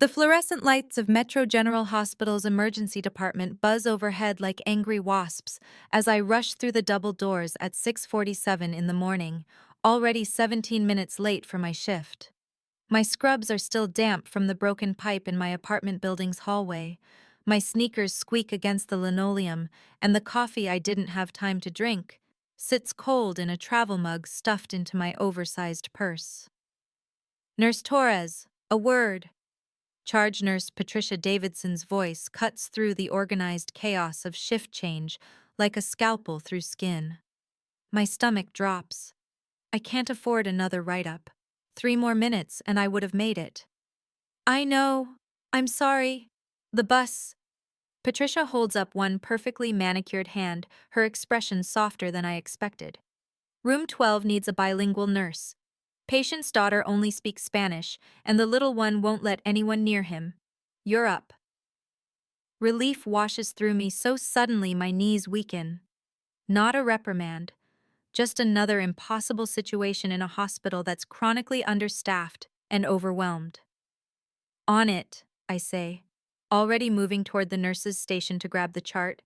The fluorescent lights of Metro General Hospital's emergency department buzz overhead like angry wasps as I rush through the double doors at 6:47 in the morning, already 17 minutes late for my shift. My scrubs are still damp from the broken pipe in my apartment building's hallway. My sneakers squeak against the linoleum, and the coffee I didn't have time to drink sits cold in a travel mug stuffed into my oversized purse. Nurse Torres, a word. Charge Nurse Patricia Davidson's voice cuts through the organized chaos of shift change like a scalpel through skin. My stomach drops. I can't afford another write-up. 3 more minutes and I would have made it. I know. I'm sorry. The bus. Patricia holds up one perfectly manicured hand, her expression softer than I expected. Room 12 needs a bilingual nurse. Patient's daughter only speaks Spanish, and the little one won't let anyone near him. You're up. Relief washes through me so suddenly my knees weaken. Not a reprimand, just another impossible situation in a hospital that's chronically understaffed and overwhelmed. On it, I say, already moving toward the nurse's station to grab the chart.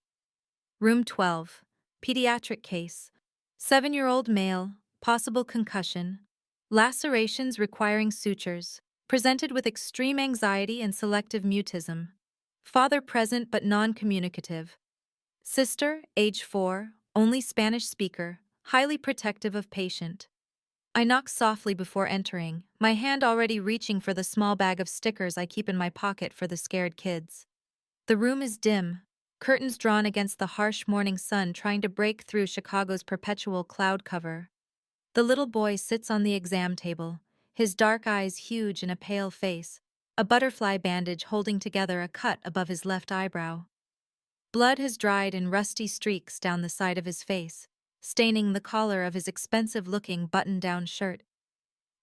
Room 12, pediatric case, 7-year-old male, possible concussion, lacerations requiring sutures, presented with extreme anxiety and selective mutism. Father present but non-communicative. Sister, age 4, only Spanish speaker, highly protective of patient. I knock softly before entering, my hand already reaching for the small bag of stickers I keep in my pocket for the scared kids. The room is dim, curtains drawn against the harsh morning sun trying to break through Chicago's perpetual cloud cover. The little boy sits on the exam table, his dark eyes huge in a pale face, a butterfly bandage holding together a cut above his left eyebrow. Blood has dried in rusty streaks down the side of his face, staining the collar of his expensive-looking button-down shirt.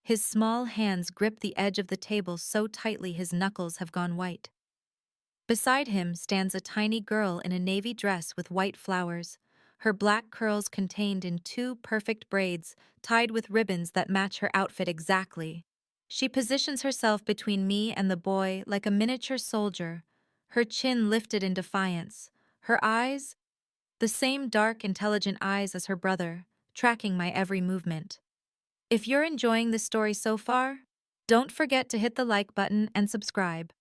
His small hands grip the edge of the table so tightly his knuckles have gone white. Beside him stands a tiny girl in a navy dress with white flowers, her black curls contained in 2 perfect braids tied with ribbons that match her outfit exactly. She positions herself between me and the boy like a miniature soldier, her chin lifted in defiance, her eyes, the same dark, intelligent eyes as her brother, tracking my every movement. If you're enjoying this story so far, don't forget to hit the like button and subscribe.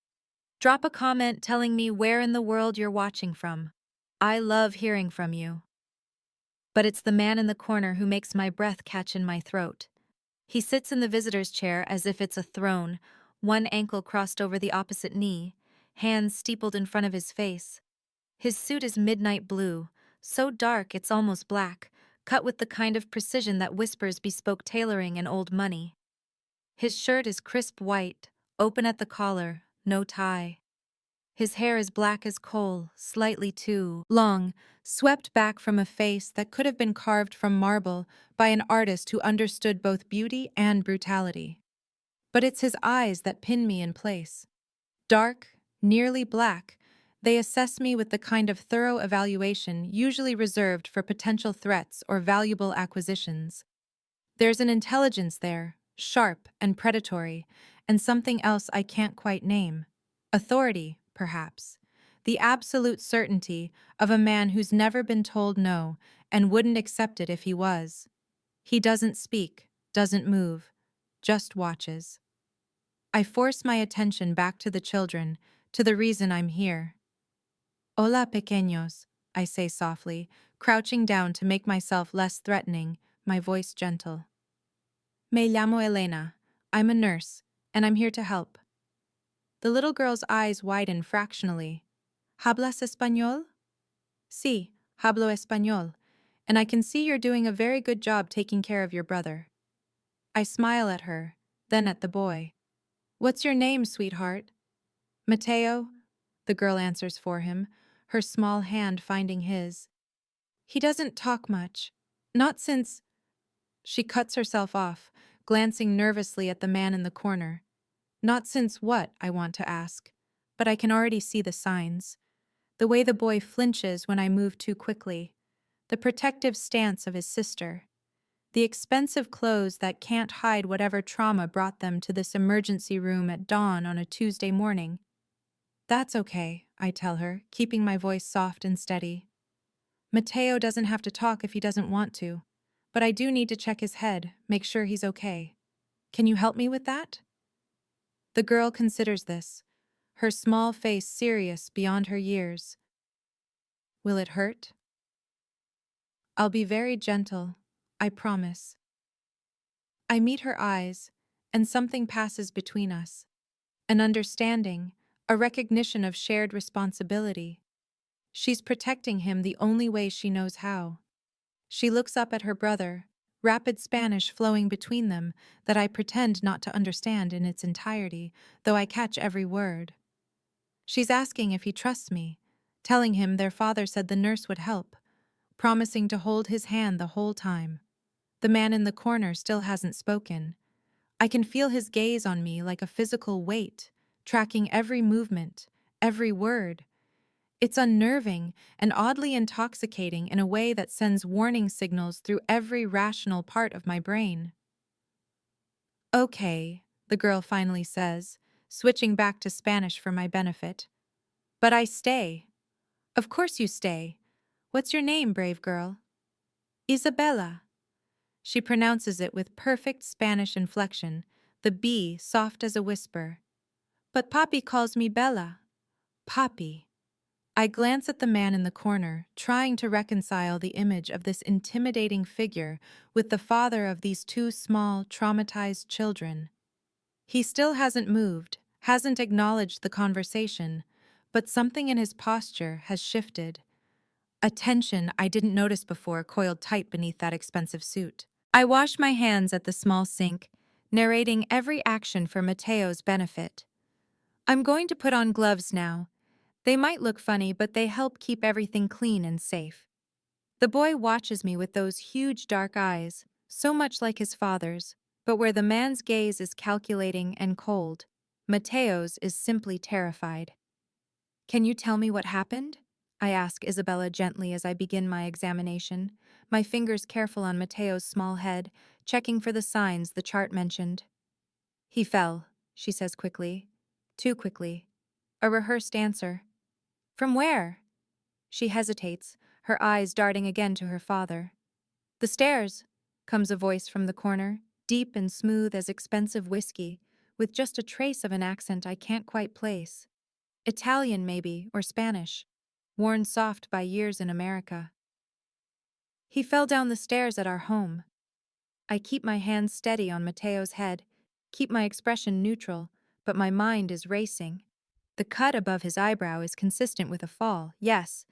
Drop a comment telling me where in the world you're watching from. I love hearing from you. But it's the man in the corner who makes my breath catch in my throat. He sits in the visitor's chair as if it's a throne, one ankle crossed over the opposite knee, hands steepled in front of his face. His suit is midnight blue, so dark it's almost black, cut with the kind of precision that whispers bespoke tailoring and old money. His shirt is crisp white, open at the collar, no tie. His hair is black as coal, slightly too long, swept back from a face that could have been carved from marble by an artist who understood both beauty and brutality. But it's his eyes that pin me in place. Dark, nearly black, they assess me with the kind of thorough evaluation usually reserved for potential threats or valuable acquisitions. There's an intelligence there, sharp and predatory, and something else I can't quite name. Authority, perhaps. The absolute certainty of a man who's never been told no and wouldn't accept it if he was. He doesn't speak, doesn't move, just watches. I force my attention back to the children, to the reason I'm here. Hola, pequeños, I say softly, crouching down to make myself less threatening, my voice gentle. Me llamo Elena. I'm a nurse, and I'm here to help. The little girl's eyes widen fractionally. ¿Hablas español? Sí, hablo español, and I can see you're doing a very good job taking care of your brother. I smile at her, then at the boy. What's your name, sweetheart? Mateo, the girl answers for him, her small hand finding his. He doesn't talk much. Not since... She cuts herself off, glancing nervously at the man in the corner. Not since what, I want to ask, but I can already see the signs. The way the boy flinches when I move too quickly. The protective stance of his sister. The expensive clothes that can't hide whatever trauma brought them to this emergency room at dawn on a Tuesday morning. That's okay, I tell her, keeping my voice soft and steady. Mateo doesn't have to talk if he doesn't want to, but I do need to check his head, make sure he's okay. Can you help me with that? The girl considers this, her small face serious beyond her years. Will it hurt? I'll be very gentle, I promise. I meet her eyes, and something passes between us. An understanding, a recognition of shared responsibility. She's protecting him the only way she knows how. She looks up at her brother, rapid Spanish flowing between them that I pretend not to understand in its entirety, though I catch every word. She's asking if he trusts me, telling him their father said the nurse would help, promising to hold his hand the whole time. The man in the corner still hasn't spoken. I can feel his gaze on me like a physical weight, tracking every movement, every word. It's unnerving and oddly intoxicating in a way that sends warning signals through every rational part of my brain. Okay, the girl finally says, switching back to Spanish for my benefit. But I stay. Of course you stay. What's your name, brave girl? Isabella. She pronounces it with perfect Spanish inflection, the B soft as a whisper. But Papi calls me Bella. Papi. I glance at the man in the corner, trying to reconcile the image of this intimidating figure with the father of these two small, traumatized children. He still hasn't moved, hasn't acknowledged the conversation, but something in his posture has shifted. A tension I didn't notice before coiled tight beneath that expensive suit. I wash my hands at the small sink, narrating every action for Mateo's benefit. I'm going to put on gloves now. They might look funny, but they help keep everything clean and safe. The boy watches me with those huge dark eyes, so much like his father's, but where the man's gaze is calculating and cold, Mateo's is simply terrified. Can you tell me what happened? I ask Isabella gently as I begin my examination, my fingers careful on Mateo's small head, checking for the signs the chart mentioned. He fell, she says quickly. Too quickly. A rehearsed answer. From where? She hesitates, her eyes darting again to her father. The stairs, comes a voice from the corner, deep and smooth as expensive whiskey, with just a trace of an accent I can't quite place. Italian, maybe, or Spanish, worn soft by years in America. He fell down the stairs at our home. I keep my hands steady on Mateo's head, keep my expression neutral, but my mind is racing. The cut above his eyebrow is consistent with a fall, yes,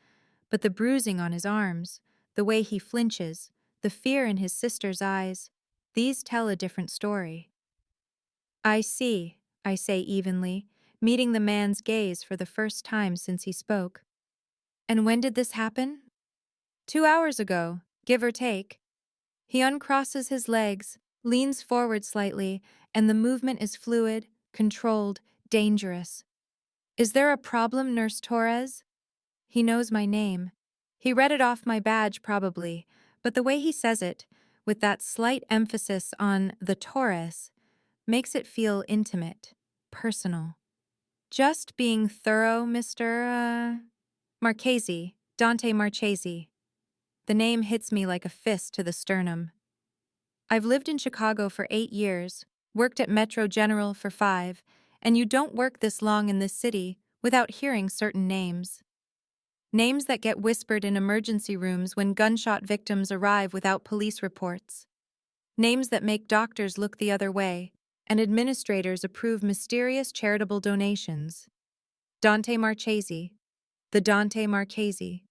but the bruising on his arms, the way he flinches, the fear in his sister's eyes, these tell a different story. I see, I say evenly, meeting the man's gaze for the first time since he spoke. And when did this happen? 2 hours ago, give or take. He uncrosses his legs, leans forward slightly, and the movement is fluid, controlled, dangerous. Is there a problem, Nurse Torres? He knows my name. He read it off my badge probably, but the way he says it, with that slight emphasis on the Torres, makes it feel intimate, personal. Just being thorough, Mr. Marchese, Dante Marchese. The name hits me like a fist to the sternum. I've lived in Chicago for 8 years, worked at Metro General for 5, and you don't work this long in this city without hearing certain names. Names that get whispered in emergency rooms when gunshot victims arrive without police reports. Names that make doctors look the other way, and administrators approve mysterious charitable donations. Dante Marchese, the Dante Marchese,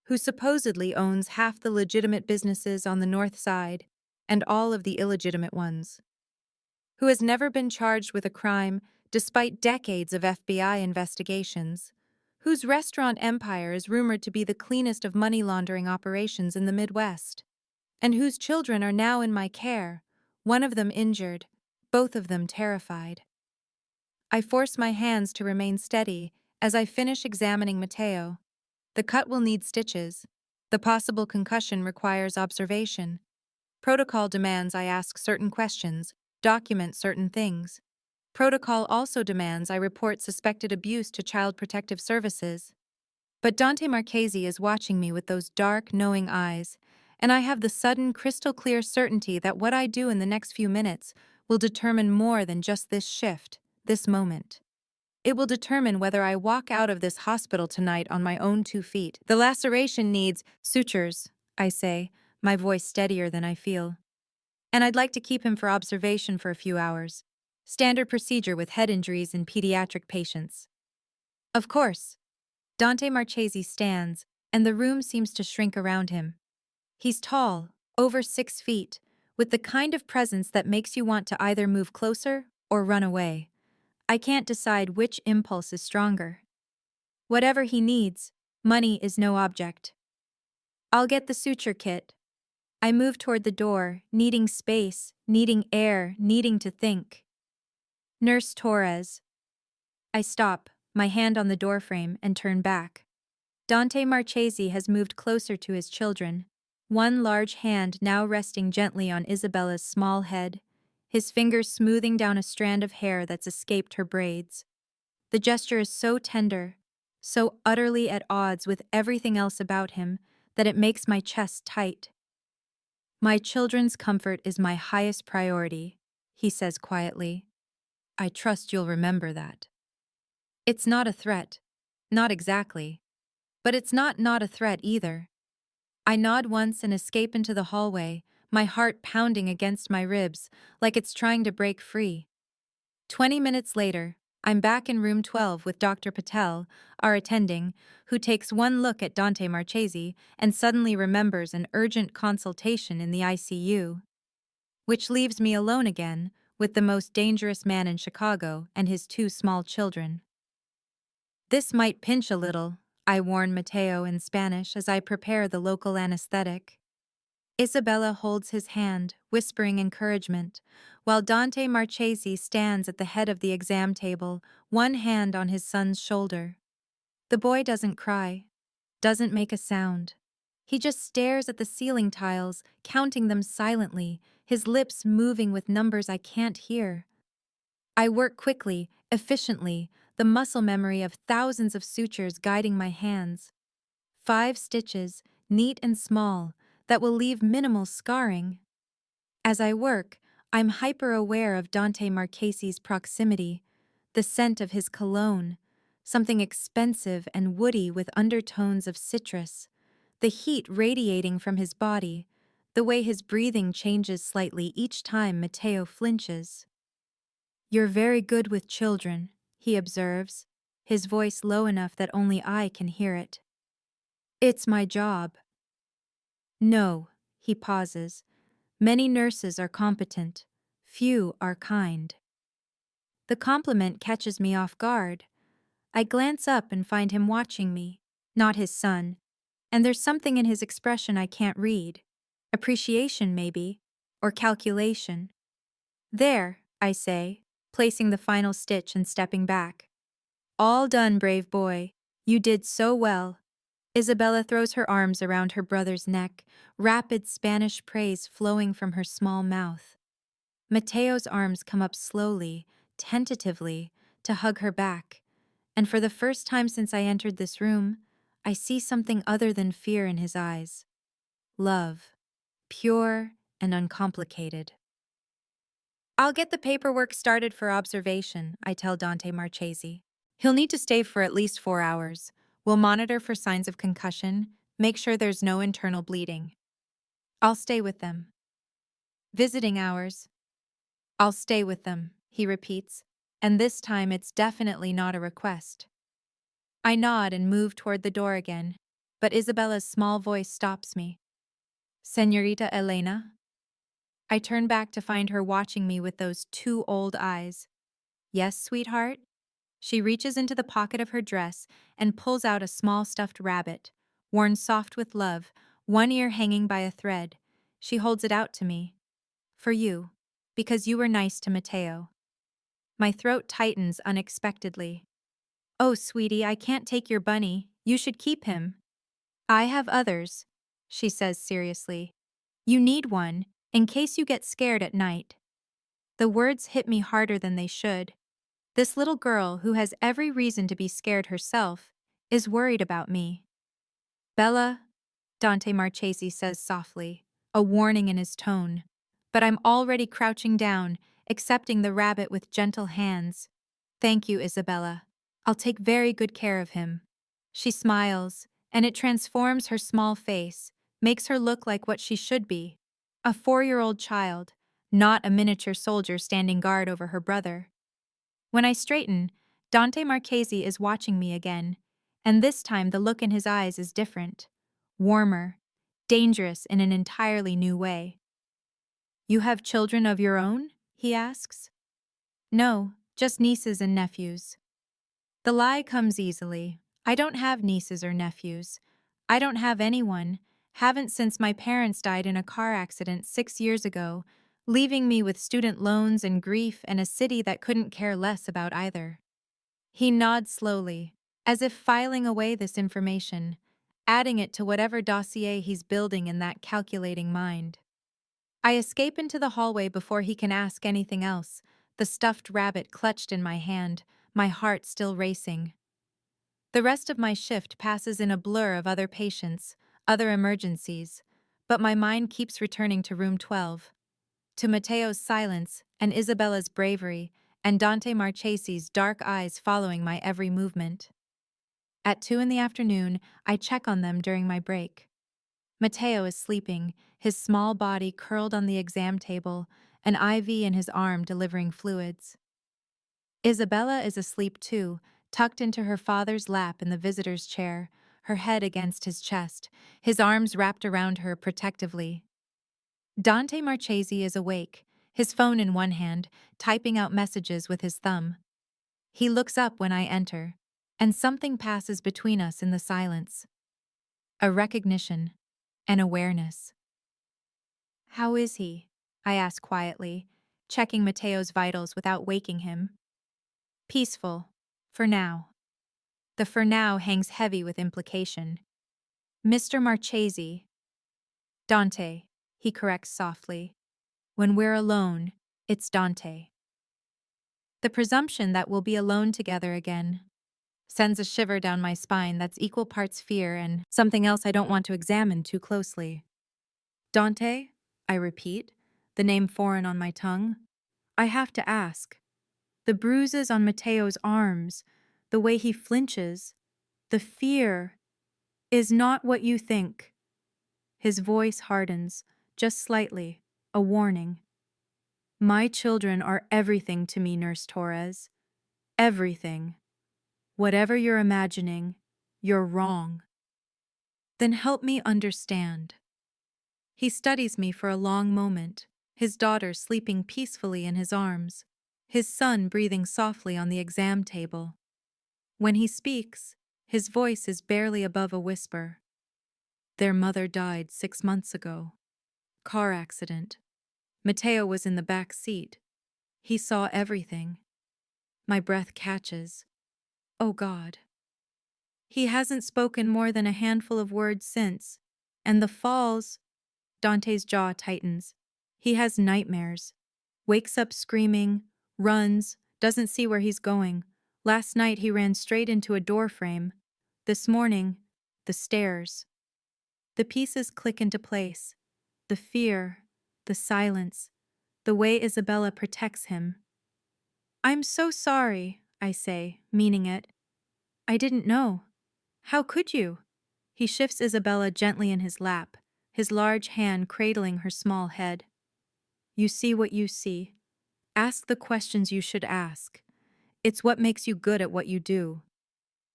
who supposedly owns half the legitimate businesses on the North Side and all of the illegitimate ones. Who has never been charged with a crime despite decades of FBI investigations. Whose restaurant empire is rumored to be the cleanest of money laundering operations in the Midwest. And whose children are now in my care, one of them injured, both of them terrified. I force my hands to remain steady as I finish examining Mateo. The cut will need stitches. The possible concussion requires observation. Protocol demands I ask certain questions, document certain things. Protocol also demands I report suspected abuse to Child Protective Services. But Dante Marchesi is watching me with those dark, knowing eyes, and I have the sudden, crystal clear certainty that what I do in the next few minutes will determine more than just this shift, this moment. It will determine whether I walk out of this hospital tonight on my own 2 feet. The laceration needs sutures, I say, my voice steadier than I feel. And I'd like to keep him for observation for a few hours. Standard procedure with head injuries in pediatric patients. Of course. Dante Marchesi stands, and the room seems to shrink around him. He's tall, over 6 feet, with the kind of presence that makes you want to either move closer or run away. I can't decide which impulse is stronger. Whatever he needs, money is no object. I'll get the suture kit. I move toward the door, needing space, needing air, needing to think. Nurse Torres. I stop, my hand on the doorframe, and turn back. Dante Marchesi has moved closer to his children, one large hand now resting gently on Isabella's small head, his fingers smoothing down a strand of hair that's escaped her braids. The gesture is so tender, so utterly at odds with everything else about him, that it makes my chest tight. My children's comfort is my highest priority, he says quietly. I trust you'll remember that. It's not a threat. Not exactly. But it's not a threat either. I nod once and escape into the hallway, my heart pounding against my ribs, like it's trying to break free. 20 minutes later, I'm back in room 12 with Dr. Patel, our attending, who takes one look at Dante Marchesi and suddenly remembers an urgent consultation in the ICU. Which leaves me alone again, with the most dangerous man in Chicago and his 2 small children. This might pinch a little, I warn Mateo in Spanish as I prepare the local anesthetic. Isabella holds his hand, whispering encouragement, while Dante Marchesi stands at the head of the exam table, one hand on his son's shoulder. The boy doesn't cry, doesn't make a sound. He just stares at the ceiling tiles, counting them silently, his lips moving with numbers I can't hear. I work quickly, efficiently, the muscle memory of thousands of sutures guiding my hands. 5 stitches, neat and small, that will leave minimal scarring. As I work, I'm hyper-aware of Dante Marchesi's proximity, the scent of his cologne, something expensive and woody with undertones of citrus, the heat radiating from his body, the way his breathing changes slightly each time Mateo flinches. You're very good with children, he observes, his voice low enough that only I can hear it. It's my job. No, he pauses. Many nurses are competent. Few are kind. The compliment catches me off guard. I glance up and find him watching me, not his son, and there's something in his expression I can't read. Appreciation, maybe, or calculation. There, I say, placing the final stitch and stepping back. All done, brave boy. You did so well. Isabella throws her arms around her brother's neck, rapid Spanish praise flowing from her small mouth. Mateo's arms come up slowly, tentatively, to hug her back, and for the first time since I entered this room, I see something other than fear in his eyes. Love. Pure and uncomplicated. I'll get the paperwork started for observation, I tell Dante Marchesi. He'll need to stay for at least 4 hours. We'll monitor for signs of concussion, make sure there's no internal bleeding. I'll stay with them. Visiting hours. I'll stay with them, he repeats, and this time it's definitely not a request. I nod and move toward the door again, but Isabella's small voice stops me. Señorita Elena? I turn back to find her watching me with those 2 old eyes. Yes, sweetheart? She reaches into the pocket of her dress and pulls out a small stuffed rabbit, worn soft with love, one ear hanging by a thread. She holds it out to me. For you, because you were nice to Mateo. My throat tightens unexpectedly. Oh, sweetie, I can't take your bunny. You should keep him. I have others, she says seriously. You need one. In case you get scared at night. The words hit me harder than they should. This little girl, who has every reason to be scared herself, is worried about me. Bella, Dante Marchesi says softly, a warning in his tone. But I'm already crouching down, accepting the rabbit with gentle hands. Thank you, Isabella. I'll take very good care of him. She smiles, and it transforms her small face, makes her look like what she should be, a 4-year-old child, not a miniature soldier standing guard over her brother. When I straighten, Dante Marchesi is watching me again, and this time the look in his eyes is different, warmer, dangerous in an entirely new way. You have children of your own? He asks. No, just nieces and nephews. The lie comes easily. I don't have nieces or nephews. I don't have anyone, haven't since my parents died in a car accident 6 years ago, leaving me with student loans and grief and a city that couldn't care less about either. He nods slowly, as if filing away this information, adding it to whatever dossier he's building in that calculating mind. I escape into the hallway before he can ask anything else, the stuffed rabbit clutched in my hand, my heart still racing. The rest of my shift passes in a blur of other patients, other emergencies, but my mind keeps returning to room 12, to Matteo's silence and Isabella's bravery, and Dante Marchesi's dark eyes following my every movement. At 2 in the afternoon, I check on them during my break. Matteo is sleeping, his small body curled on the exam table, an IV in his arm delivering fluids. Isabella is asleep too, tucked into her father's lap in the visitor's chair, her head against his chest, his arms wrapped around her protectively. Dante Marchesi is awake, his phone in one hand, typing out messages with his thumb. He looks up when I enter, and something passes between us in the silence. A recognition, an awareness. How is he? I ask quietly, checking Matteo's vitals without waking him. Peaceful, for now. The for now hangs heavy with implication. Mr. Marchesi. Dante, he corrects softly. When we're alone, it's Dante. The presumption that we'll be alone together again sends a shiver down my spine that's equal parts fear and something else I don't want to examine too closely. Dante, I repeat, the name foreign on my tongue. I have to ask. The bruises on Matteo's arms, the way he flinches, the fear, is not what you think. His voice hardens, just slightly, a warning. My children are everything to me, Nurse Torres. Everything. Whatever you're imagining, you're wrong. Then help me understand. He studies me for a long moment, his daughter sleeping peacefully in his arms, his son breathing softly on the exam table. When he speaks, his voice is barely above a whisper. Their mother died 6 months ago. Car accident. Matteo was in the back seat. He saw everything. My breath catches. Oh God. He hasn't spoken more than a handful of words since, and the falls. Dante's jaw tightens. He has nightmares. Wakes up screaming, runs, doesn't see where he's going. Last night he ran straight into a door frame. This morning, the stairs. The pieces click into place. The fear, the silence, the way Isabella protects him. I'm so sorry, I say, meaning it. I didn't know. How could you? He shifts Isabella gently in his lap, his large hand cradling her small head. You see what you see. Ask the questions you should ask. It's what makes you good at what you do.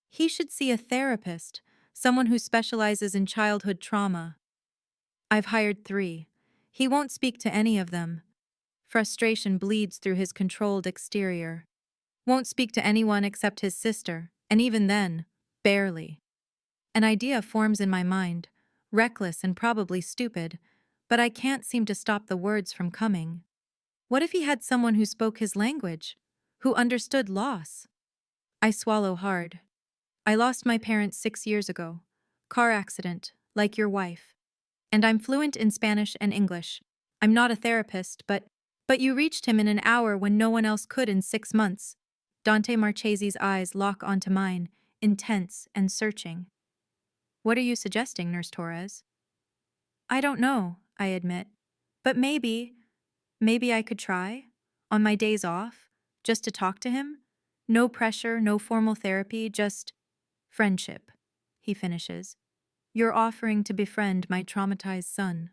He should see a therapist, someone who specializes in childhood trauma. I've hired 3. He won't speak to any of them. Frustration bleeds through his controlled exterior. Won't speak to anyone except his sister, and even then, barely. An idea forms in my mind, reckless and probably stupid, but I can't seem to stop the words from coming. What if he had someone who spoke his language, who understood loss? I swallow hard. I lost my parents 6 years ago. Car accident, like your wife. And I'm fluent in Spanish and English. I'm not a therapist, but you reached him in an hour when no one else could in 6 months. Dante Marchese's eyes lock onto mine, intense and searching. What are you suggesting, Nurse Torres? I don't know, I admit. But maybe I could try, on my days off, just to talk to him. No pressure, no formal therapy, just friendship, he finishes. You're offering to befriend my traumatized son.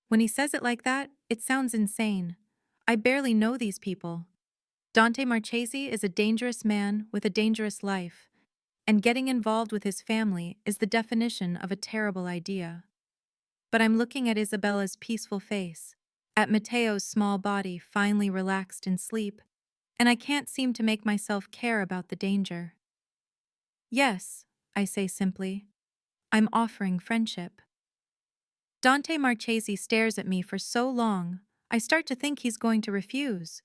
When he says it like that, it sounds insane. I barely know these people. Dante Marchese is a dangerous man with a dangerous life, and getting involved with his family is the definition of a terrible idea. But I'm looking at Isabella's peaceful face, at Mateo's small body finally relaxed in sleep, and I can't seem to make myself care about the danger. Yes, I say simply, I'm offering friendship. Dante Marchese stares at me for so long, I start to think he's going to refuse,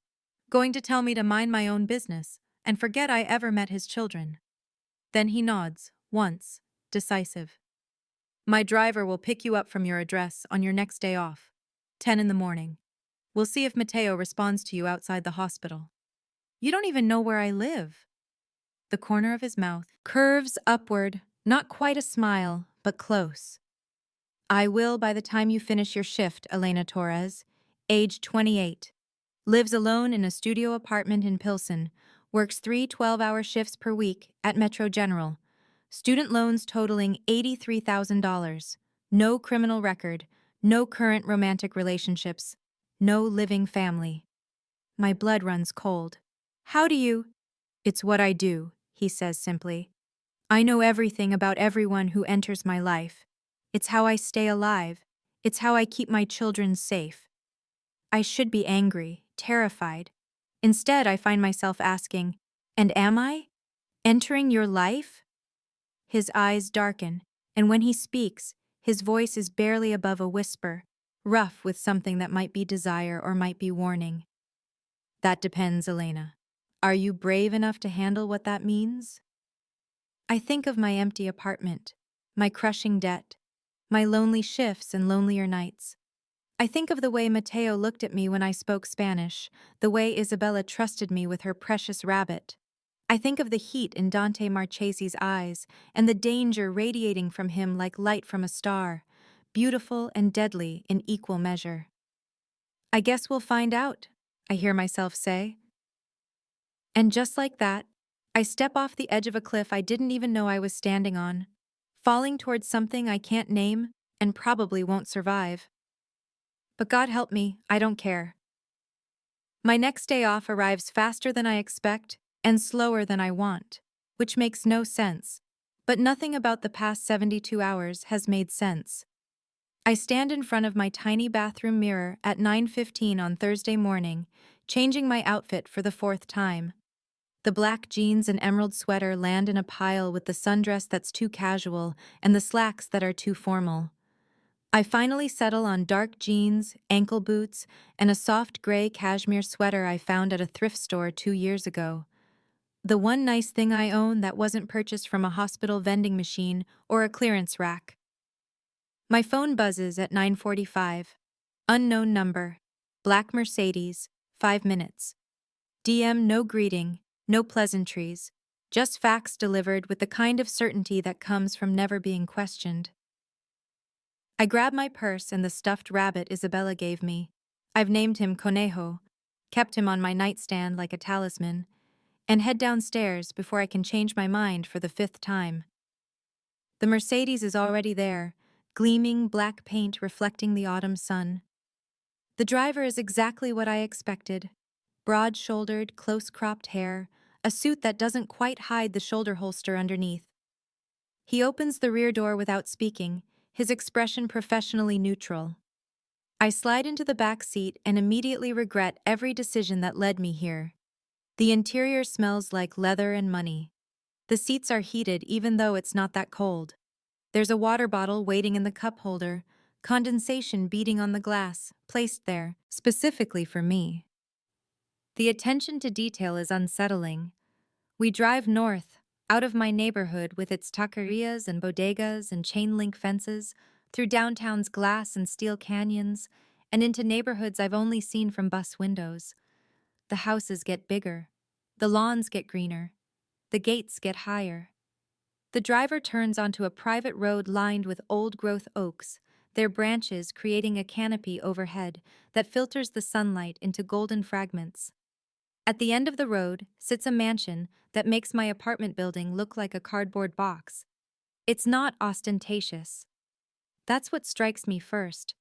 going to tell me to mind my own business and forget I ever met his children. Then he nods, once, decisive. My driver will pick you up from your address on your next day off, 10 in the morning. We'll see if Mateo responds to you outside the hospital. You don't even know where I live. The corner of his mouth curves upward, not quite a smile, but close. I will by the time you finish your shift, Elena Torres, age 28. Lives alone in a studio apartment in Pilsen, works 3 12-hour shifts per week at Metro General. Student loans totaling $83,000. No criminal record, no current romantic relationships, no living family. My blood runs cold. How do you? It's what I do, he says simply. I know everything about everyone who enters my life. It's how I stay alive. It's how I keep my children safe. I should be angry, terrified. Instead, I find myself asking, and am I? Entering your life? His eyes darken, and when he speaks, his voice is barely above a whisper, rough with something that might be desire or might be warning. That depends, Elena. Are you brave enough to handle what that means? I think of my empty apartment, my crushing debt, my lonely shifts and lonelier nights. I think of the way Mateo looked at me when I spoke Spanish, the way Isabella trusted me with her precious rabbit. I think of the heat in Dante Marchese's eyes and the danger radiating from him like light from a star, beautiful and deadly in equal measure. I guess we'll find out, I hear myself say. And just like that, I step off the edge of a cliff I didn't even know I was standing on, falling towards something I can't name and probably won't survive. But God help me, I don't care. My next day off arrives faster than I expect and slower than I want, which makes no sense, but nothing about the past 72 hours has made sense. I stand in front of my tiny bathroom mirror at 9:15 on Thursday morning, changing my outfit for the 4th time. The black jeans and emerald sweater land in a pile with the sundress that's too casual and the slacks that are too formal. I finally settle on dark jeans, ankle boots, and a soft gray cashmere sweater I found at a thrift store 2 years ago. The one nice thing I own that wasn't purchased from a hospital vending machine or a clearance rack. My phone buzzes at 9:45. Unknown number. Black Mercedes. 5 minutes. DM no greeting, no pleasantries. Just facts delivered with the kind of certainty that comes from never being questioned. I grab my purse and the stuffed rabbit Isabella gave me. I've named him Conejo, kept him on my nightstand like a talisman, and head downstairs before I can change my mind for the 5th time. The Mercedes is already there, gleaming black paint reflecting the autumn sun. The driver is exactly what I expected. Broad-shouldered, close-cropped hair, a suit that doesn't quite hide the shoulder holster underneath. He opens the rear door without speaking, his expression professionally neutral. I slide into the back seat and immediately regret every decision that led me here. The interior smells like leather and money. The seats are heated even though it's not that cold. There's a water bottle waiting in the cup holder, condensation beating on the glass, placed there, specifically for me. The attention to detail is unsettling. We drive north, out of my neighborhood with its taquerias and bodegas and chain-link fences, through downtown's glass and steel canyons, and into neighborhoods I've only seen from bus windows. The houses get bigger. The lawns get greener. The gates get higher. The driver turns onto a private road lined with old-growth oaks, their branches creating a canopy overhead that filters the sunlight into golden fragments. At the end of the road sits a mansion that makes my apartment building look like a cardboard box. It's not ostentatious. That's what strikes me first.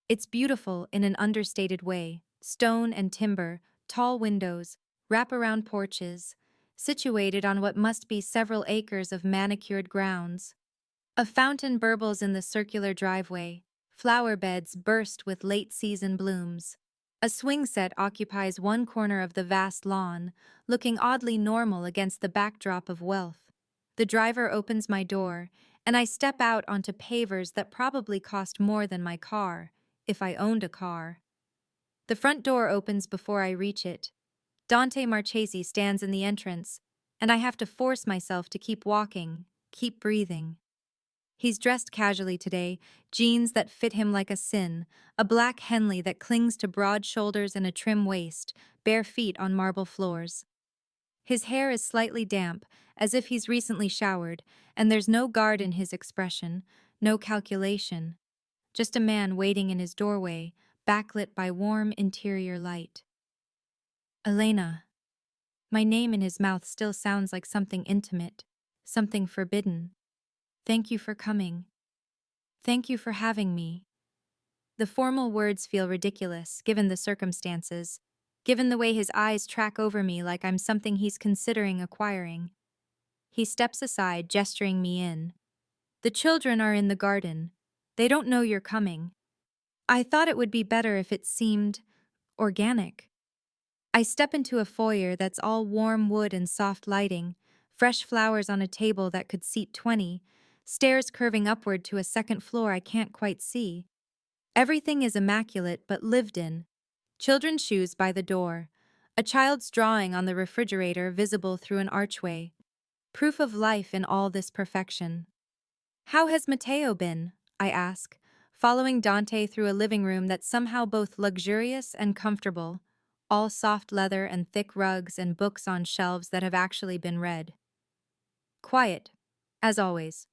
It's beautiful in an understated way: stone and timber, tall windows, wraparound porches, situated on what must be several acres of manicured grounds. A fountain burbles in the circular driveway. Flower beds burst with late-season blooms. A swing set occupies one corner of the vast lawn, looking oddly normal against the backdrop of wealth. The driver opens my door, and I step out onto pavers that probably cost more than my car, if I owned a car. The front door opens before I reach it. Dante Marchesi stands in the entrance, and I have to force myself to keep walking, keep breathing. He's dressed casually today, jeans that fit him like a sin, a black Henley that clings to broad shoulders and a trim waist, bare feet on marble floors. His hair is slightly damp, as if he's recently showered, and there's no guard in his expression, no calculation. Just a man waiting in his doorway, backlit by warm interior light. Elena. My name in his mouth still sounds like something intimate, something forbidden. Thank you for coming. Thank you for having me. The formal words feel ridiculous, given the circumstances, given the way his eyes track over me like I'm something he's considering acquiring. He steps aside, gesturing me in. The children are in the garden. They don't know you're coming. I thought it would be better if it seemed organic. I step into a foyer that's all warm wood and soft lighting, fresh flowers on a table that could seat 20, stairs curving upward to a second floor I can't quite see. Everything is immaculate but lived in. Children's shoes by the door. A child's drawing on the refrigerator visible through an archway. Proof of life in all this perfection. How has Matteo been? I ask, following Dante through a living room that's somehow both luxurious and comfortable, all soft leather and thick rugs and books on shelves that have actually been read. Quiet, as always.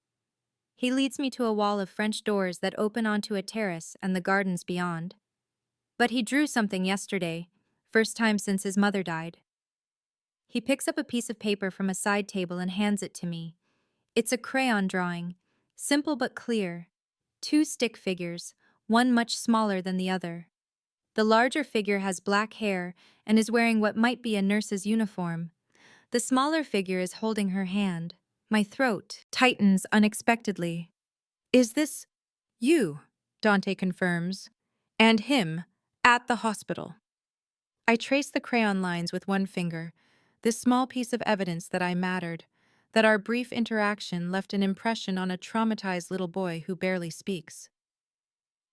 He leads me to a wall of French doors that open onto a terrace and the gardens beyond. But he drew something yesterday, first time since his mother died. He picks up a piece of paper from a side table and hands it to me. It's a crayon drawing, simple but clear. 2 stick figures, one much smaller than the other. The larger figure has black hair and is wearing what might be a nurse's uniform. The smaller figure is holding her hand. My throat tightens unexpectedly. Is this you? Dante confirms. And him, at the hospital. I trace the crayon lines with one finger, this small piece of evidence that I mattered, that our brief interaction left an impression on a traumatized little boy who barely speaks.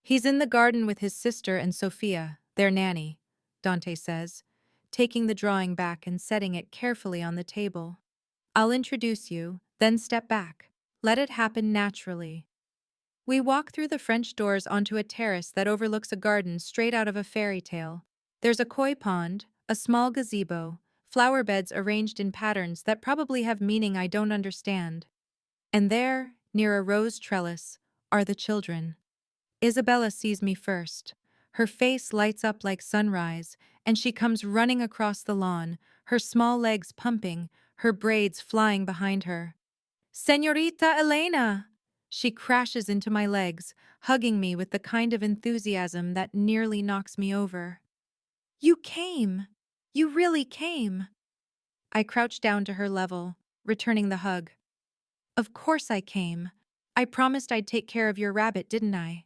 He's in the garden with his sister and Sophia, their nanny, Dante says, taking the drawing back and setting it carefully on the table. I'll introduce you, then step back. Let it happen naturally. We walk through the French doors onto a terrace that overlooks a garden straight out of a fairy tale. There's a koi pond, a small gazebo, flower beds arranged in patterns that probably have meaning I don't understand. And there, near a rose trellis, are the children. Isabella sees me first. Her face lights up like sunrise, and she comes running across the lawn, her small legs pumping, her braids flying behind her. Señorita Elena! She crashes into my legs, hugging me with the kind of enthusiasm that nearly knocks me over. You came! You really came! I crouch down to her level, returning the hug. Of course I came. I promised I'd take care of your rabbit, didn't I?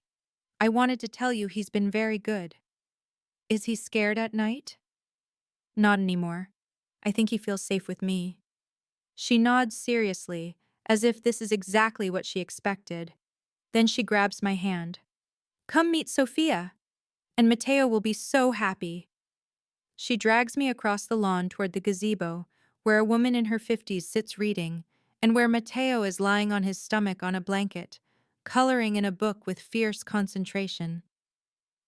I wanted to tell you he's been very good. Is he scared at night? Not anymore. I think he feels safe with me. She nods seriously, as if this is exactly what she expected. Then she grabs my hand. Come meet Sophia, and Matteo will be so happy. She drags me across the lawn toward the gazebo, where a woman in her 50s sits reading, and where Matteo is lying on his stomach on a blanket, coloring in a book with fierce concentration.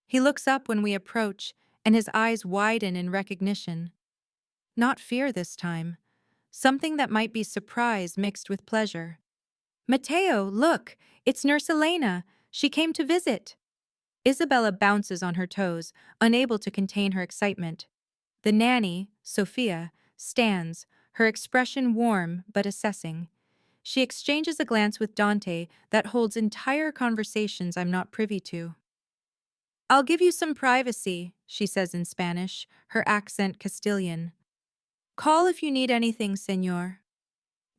He looks up when we approach, and his eyes widen in recognition. Not fear this time. Something that might be surprise mixed with pleasure. Mateo, look! It's Nurse Elena. She came to visit. Isabella bounces on her toes, unable to contain her excitement. The nanny, Sophia, stands, her expression warm but assessing. She exchanges a glance with Dante that holds entire conversations I'm not privy to. I'll give you some privacy, she says in Spanish, her accent Castilian. Call if you need anything, senor.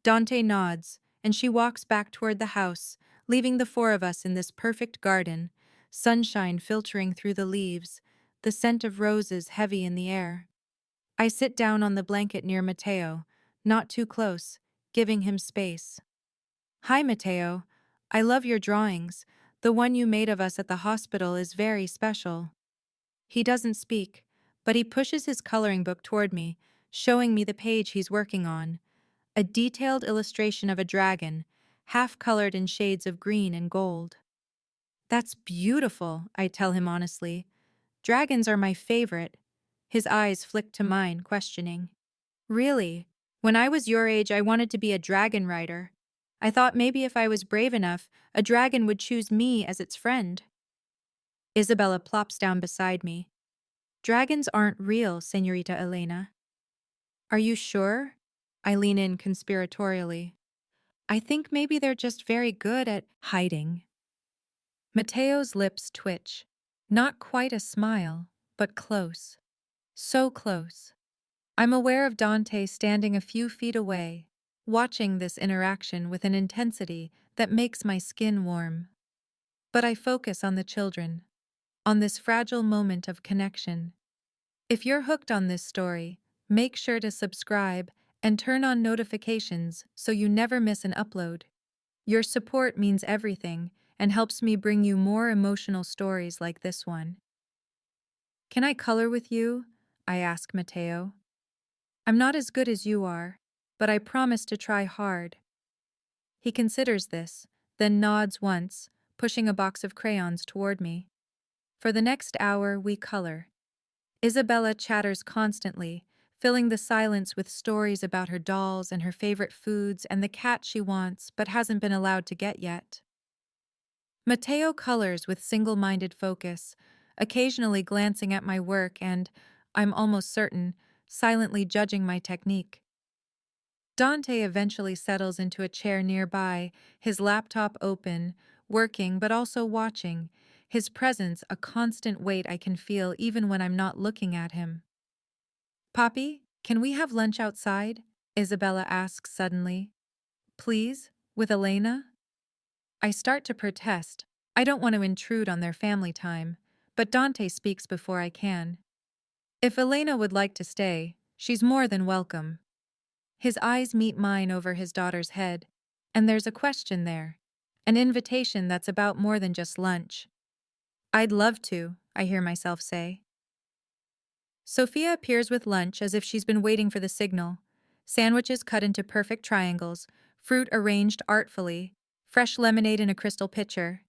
Dante nods, and she walks back toward the house, leaving the four of us in this perfect garden, sunshine filtering through the leaves, the scent of roses heavy in the air. I sit down on the blanket near Mateo, not too close, giving him space. Hi, Mateo. I love your drawings. The one you made of us at the hospital is very special. He doesn't speak, but he pushes his coloring book toward me, showing me the page he's working on. A detailed illustration of a dragon, half-colored in shades of green and gold. That's beautiful, I tell him honestly. Dragons are my favorite. His eyes flick to mine, questioning. Really? When I was your age, I wanted to be a dragon rider. I thought maybe if I was brave enough, a dragon would choose me as its friend. Isabella plops down beside me. Dragons aren't real, Señorita Elena. Are you sure? I lean in conspiratorially. I think maybe they're just very good at hiding. Mateo's lips twitch. Not quite a smile, but close. So close. I'm aware of Dante standing a few feet away, watching this interaction with an intensity that makes my skin warm. But I focus on the children, on this fragile moment of connection. If you're hooked on this story, make sure to subscribe and turn on notifications so you never miss an upload. Your support means everything and helps me bring you more emotional stories like this one. Can I color with you? I ask Mateo. I'm not as good as you are, but I promise to try hard. He considers this, then nods once, pushing a box of crayons toward me. For the next hour, we color. Isabella chatters constantly, filling the silence with stories about her dolls and her favorite foods and the cat she wants but hasn't been allowed to get yet. Mateo colors with single-minded focus, occasionally glancing at my work and, I'm almost certain, silently judging my technique. Dante eventually settles into a chair nearby, his laptop open, working but also watching, his presence a constant weight I can feel even when I'm not looking at him. Poppy, can we have lunch outside? Isabella asks suddenly. Please? With Elena? I start to protest. I don't want to intrude on their family time, but Dante speaks before I can. If Elena would like to stay, she's more than welcome. His eyes meet mine over his daughter's head, and there's a question there, an invitation that's about more than just lunch. I'd love to, I hear myself say. Sophia appears with lunch as if she's been waiting for the signal. Sandwiches cut into perfect triangles, fruit arranged artfully, fresh lemonade in a crystal pitcher.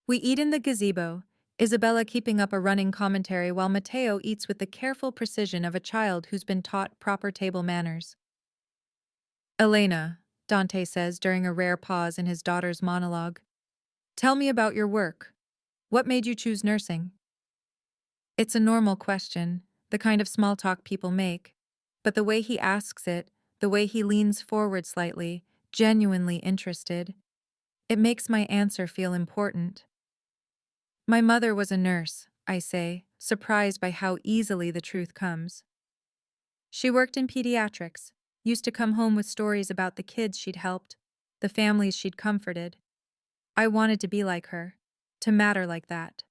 We eat in the gazebo, Isabella keeping up a running commentary while Mateo eats with the careful precision of a child who's been taught proper table manners. Elena, Dante says during a rare pause in his daughter's monologue. Tell me about your work. What made you choose nursing? It's a normal question, the kind of small talk people make, but the way he asks it, the way he leans forward slightly, genuinely interested, it makes my answer feel important. My mother was a nurse, I say, surprised by how easily the truth comes. She worked in pediatrics, used to come home with stories about the kids she'd helped, the families she'd comforted. I wanted to be like her, to matter like that.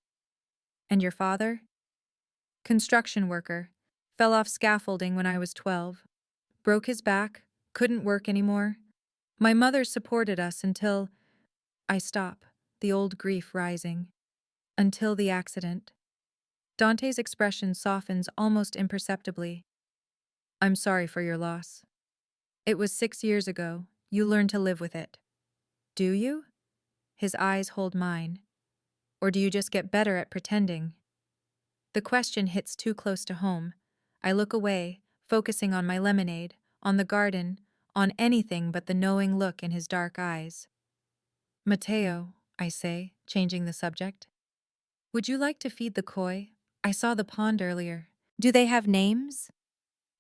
And your father? Construction worker, fell off scaffolding when I was 12, broke his back, couldn't work anymore. My mother supported us until I stop, the old grief rising. Until the accident. Dante's expression softens almost imperceptibly. I'm sorry for your loss. It was 6 years ago. You learned to live with it. Do you? His eyes hold mine. Or do you just get better at pretending? The question hits too close to home. I look away, focusing on my lemonade, on the garden, on anything but the knowing look in his dark eyes. Mateo, I say, changing the subject. Would you like to feed the koi? I saw the pond earlier. Do they have names?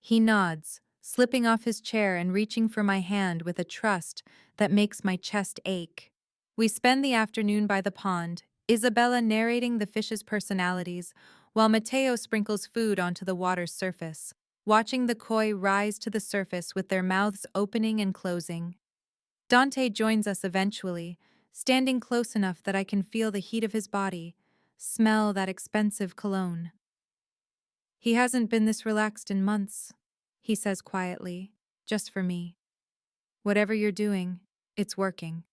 He nods, slipping off his chair and reaching for my hand with a trust that makes my chest ache. We spend the afternoon by the pond, Isabella narrating the fish's personalities, while Mateo sprinkles food onto the water's surface, watching the koi rise to the surface with their mouths opening and closing. Dante joins us eventually, standing close enough that I can feel the heat of his body, smell that expensive cologne. He hasn't been this relaxed in months, he says quietly, just for me. Whatever you're doing, it's working.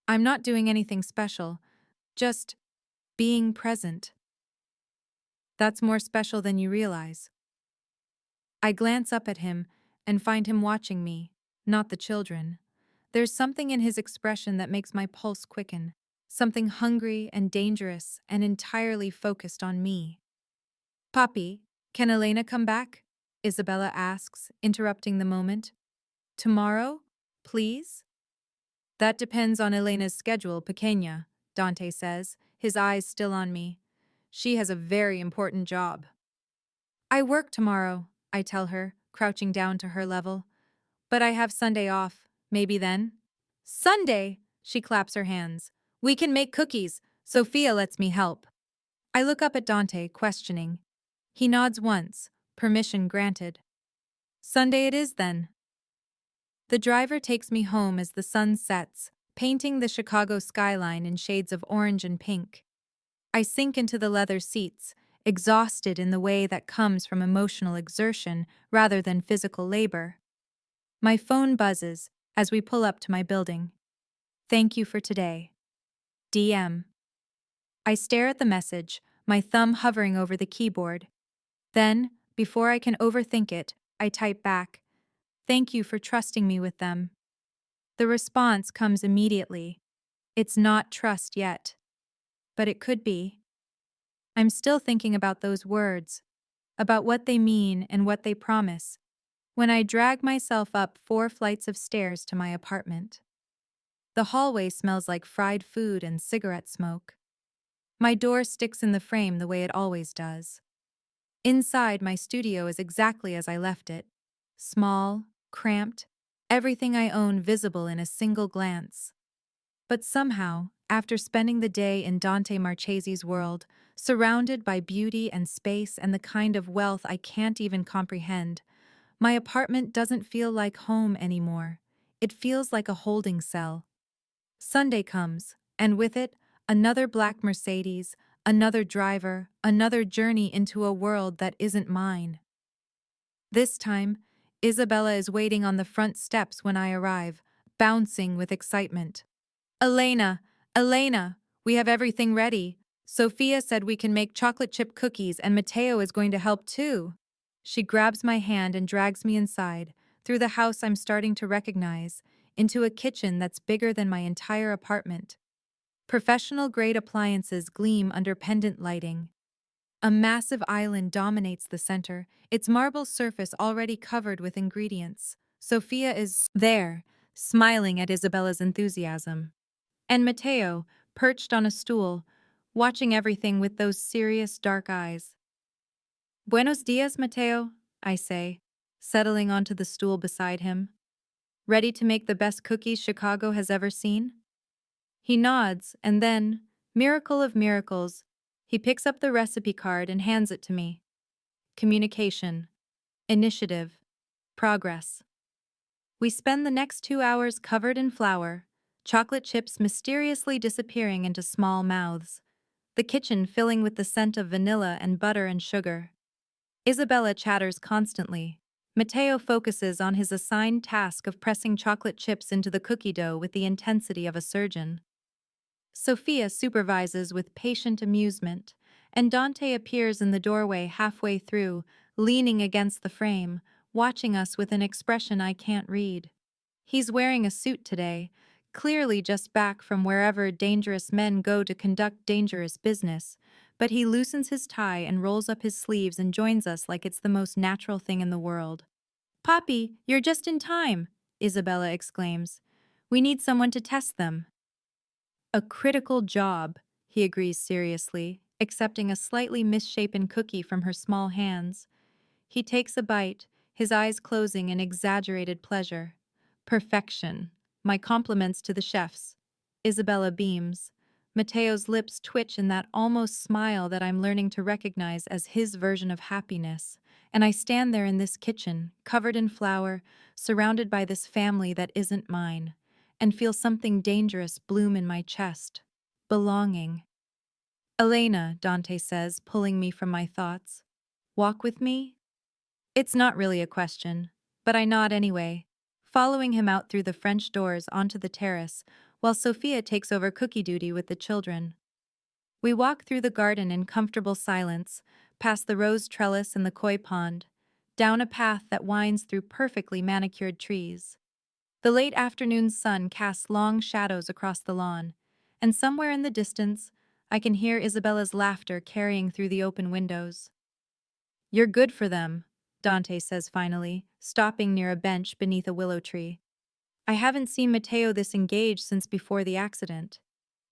I'm not doing anything special, just being present. That's more special than you realize. I glance up at him and find him watching me, not the children. There's something in his expression that makes my pulse quicken, something hungry and dangerous and entirely focused on me. Papi, can Elena come back? Isabella asks, interrupting the moment. Tomorrow, please? That depends on Elena's schedule, pequeña, Dante says, his eyes still on me. She has a very important job. I work tomorrow, I tell her, crouching down to her level. But I have Sunday off, maybe then? Sunday! She claps her hands. We can make cookies. Sophia lets me help. I look up at Dante, questioning. He nods once, permission granted. Sunday it is then. The driver takes me home as the sun sets, painting the Chicago skyline in shades of orange and pink. I sink into the leather seats, exhausted in the way that comes from emotional exertion rather than physical labor. My phone buzzes as we pull up to my building. Thank you for today. DM. I stare at the message, my thumb hovering over the keyboard. Then, before I can overthink it, I type back, thank you for trusting me with them. The response comes immediately. It's not trust yet. But it could be. I'm still thinking about those words, about what they mean and what they promise, when I drag myself up 4 flights of stairs to my apartment. The hallway smells like fried food and cigarette smoke. My door sticks in the frame the way it always does. Inside, my studio is exactly as I left it. Small, cramped, everything I own visible in a single glance. But somehow, after spending the day in Dante Marchese's world, surrounded by beauty and space and the kind of wealth I can't even comprehend, my apartment doesn't feel like home anymore. It feels like a holding cell. Sunday comes, and with it, another black Mercedes, another driver, another journey into a world that isn't mine. This time, Isabella is waiting on the front steps when I arrive, bouncing with excitement. Elena, Elena, we have everything ready. Sophia said we can make chocolate chip cookies and Mateo is going to help too. She grabs my hand and drags me inside, through the house I'm starting to recognize, into a kitchen that's bigger than my entire apartment. Professional-grade appliances gleam under pendant lighting. A massive island dominates the center, its marble surface already covered with ingredients. Sophia is there, smiling at Isabella's enthusiasm. And Mateo, perched on a stool, watching everything with those serious dark eyes. Buenos dias, Mateo, I say, settling onto the stool beside him. Ready to make the best cookies Chicago has ever seen? He nods, and then, miracle of miracles, he picks up the recipe card and hands it to me. Communication, initiative, progress. We spend the next 2 hours covered in flour, chocolate chips mysteriously disappearing into small mouths, the kitchen filling with the scent of vanilla and butter and sugar. Isabella chatters constantly. Mateo focuses on his assigned task of pressing chocolate chips into the cookie dough with the intensity of a surgeon. Sophia supervises with patient amusement, and Dante appears in the doorway halfway through, leaning against the frame, watching us with an expression I can't read. He's wearing a suit today, clearly just back from wherever dangerous men go to conduct dangerous business, but he loosens his tie and rolls up his sleeves and joins us like it's the most natural thing in the world. "Poppy, you're just in time," Isabella exclaims. "We need someone to test them." "A critical job," he agrees seriously, accepting a slightly misshapen cookie from her small hands. He takes a bite, his eyes closing in exaggerated pleasure. "Perfection. My compliments to the chefs." Isabella beams. Mateo's lips twitch in that almost smile that I'm learning to recognize as his version of happiness, and I stand there in this kitchen, covered in flour, surrounded by this family that isn't mine, and feel something dangerous bloom in my chest. Belonging. "Elena," Dante says, pulling me from my thoughts. "Walk with me?" It's not really a question, but I nod anyway, following him out through the French doors onto the terrace, while Sophia takes over cookie duty with the children. We walk through the garden in comfortable silence, past the rose trellis and the koi pond, down a path that winds through perfectly manicured trees. The late afternoon sun casts long shadows across the lawn, and somewhere in the distance, I can hear Isabella's laughter carrying through the open windows. "You're good for them," Dante says finally, stopping near a bench beneath a willow tree. "I haven't seen Mateo this engaged since before the accident.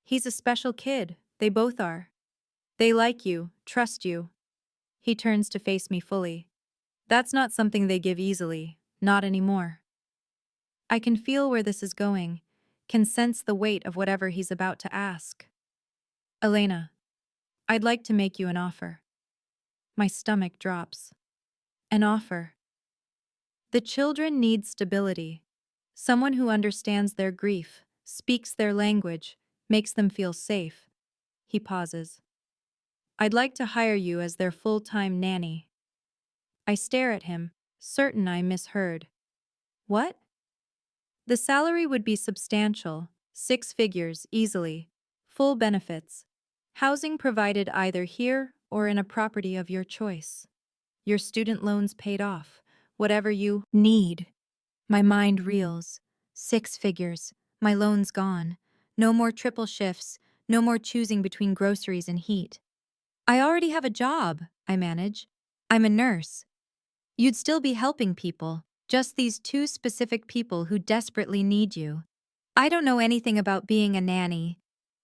He's a special kid, they both are. They like you, trust you." He turns to face me fully. "That's not something they give easily, not anymore." I can feel where this is going, can sense the weight of whatever he's about to ask. "Elena, I'd like to make you an offer." My stomach drops. An offer. The children need stability. Someone who understands their grief, speaks their language, makes them feel safe. He pauses. "I'd like to hire you as their full-time nanny." I stare at him, certain I misheard. "What?" "The salary would be substantial, 6 figures, easily. Full benefits. Housing provided either here or in a property of your choice. Your student loans paid off. Whatever you need." My mind reels. 6 figures. My loans gone. No more triple shifts. No more choosing between groceries and heat. "I already have a job," I manage. "I'm a nurse." "You'd still be helping people, just these 2 specific people who desperately need you. I don't know anything about being a nanny.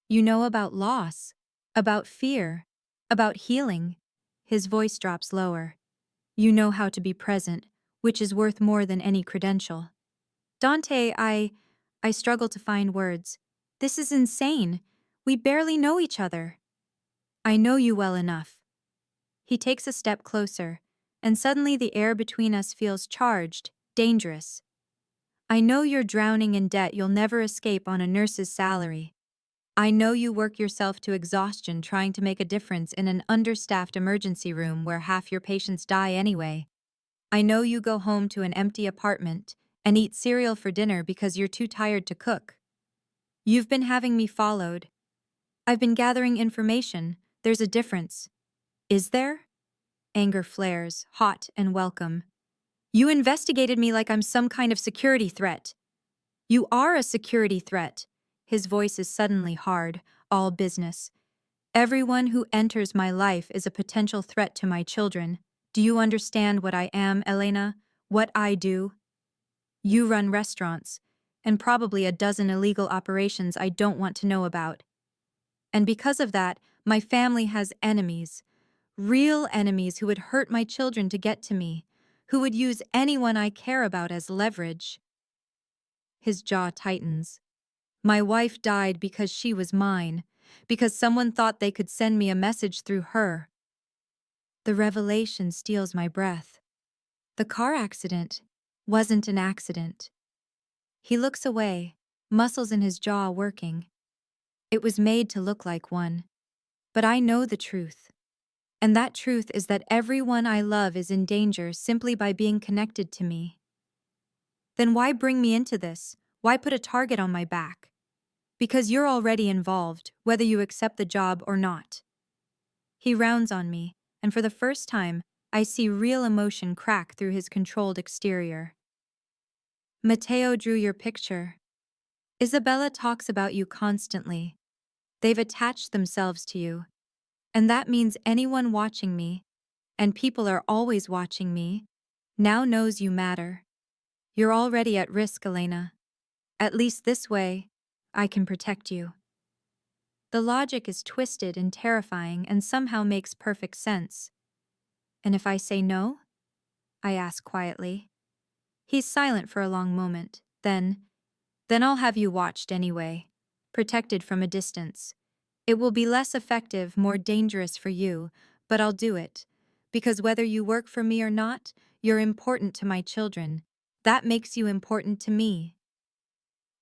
You know about loss, about fear, about healing." His voice drops lower. "You know how to be present, which is worth more than any credential." "Dante, I struggle to find words. This is insane. We barely know each other." "I know you well enough." He takes a step closer, and suddenly the air between us feels charged, dangerous. "I know you're drowning in debt you'll never escape on a nurse's salary. I know you work yourself to exhaustion trying to make a difference in an understaffed emergency room where half your patients die anyway. I know you go home to an empty apartment and eat cereal for dinner because you're too tired to cook. You've been having me followed. I've been gathering information. There's a difference." "Is there?" Anger flares, hot and welcome. "You investigated me like I'm some kind of security threat." "You are a security threat." His voice is suddenly hard, all business. "Everyone who enters my life is a potential threat to my children. Do you understand what I am, Elena? What I do? You run restaurants, and probably a dozen illegal operations I don't want to know about. And because of that, my family has enemies. Real enemies who would hurt my children to get to me, who would use anyone I care about as leverage." His jaw tightens. "My wife died because she was mine, because someone thought they could send me a message through her." The revelation steals my breath. The car accident wasn't an accident. He looks away, muscles in his jaw working. It was made to look like one. But I know the truth. And that truth is that everyone I love is in danger simply by being connected to me. Then why bring me into this? Why put a target on my back? Because you're already involved, whether you accept the job or not. He rounds on me, and for the first time, I see real emotion crack through his controlled exterior. "Mateo drew your picture." Isabella talks about you constantly. They've attached themselves to you. And that means anyone watching me, and people are always watching me, now knows you matter. You're already at risk, Elena. At least this way, I can protect you. The logic is twisted and terrifying and somehow makes perfect sense. And if I say no? I ask quietly. He's silent for a long moment. Then I'll have you watched anyway, protected from a distance. It will be less effective, more dangerous for you, but I'll do it. Because whether you work for me or not, you're important to my children. That makes you important to me.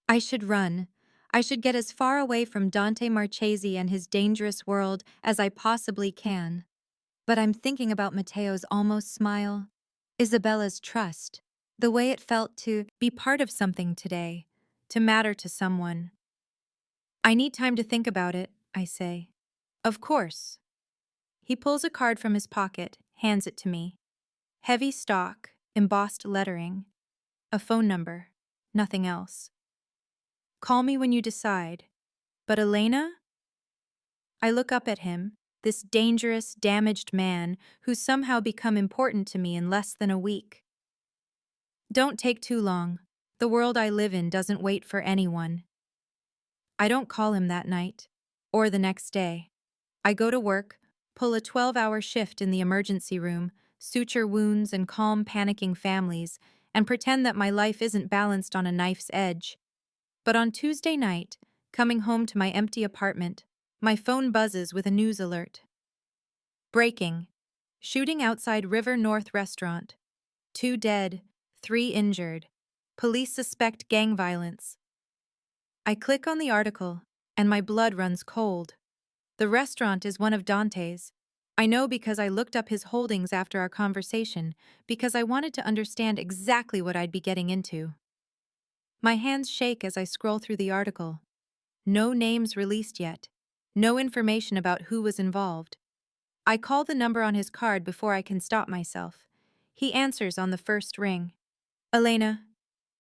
I should run. I should get as far away from Dante Marchesi and his dangerous world as I possibly can. But I'm thinking about Matteo's almost smile, Isabella's trust, the way it felt to be part of something today, to matter to someone. I need time to think about it, I say. Of course. He pulls a card from his pocket, hands it to me. Heavy stock, embossed lettering, a phone number, nothing else. Call me when you decide. But Elena? I look up at him, this dangerous, damaged man who's somehow become important to me in less than a week. Don't take too long. The world I live in doesn't wait for anyone. I don't call him that night, or the next day. I go to work, pull a 12-hour shift in the emergency room, suture wounds and calm panicking families, and pretend that my life isn't balanced on a knife's edge. But on Tuesday night, coming home to my empty apartment, my phone buzzes with a news alert. Breaking. Shooting outside River North restaurant. 2 dead, 3 injured. Police suspect gang violence. I click on the article, and my blood runs cold. The restaurant is one of Dante's. I know because I looked up his holdings after our conversation, because I wanted to understand exactly what I'd be getting into. My hands shake as I scroll through the article. No names released yet. No information about who was involved. I call the number on his card before I can stop myself. He answers on the first ring. Elena,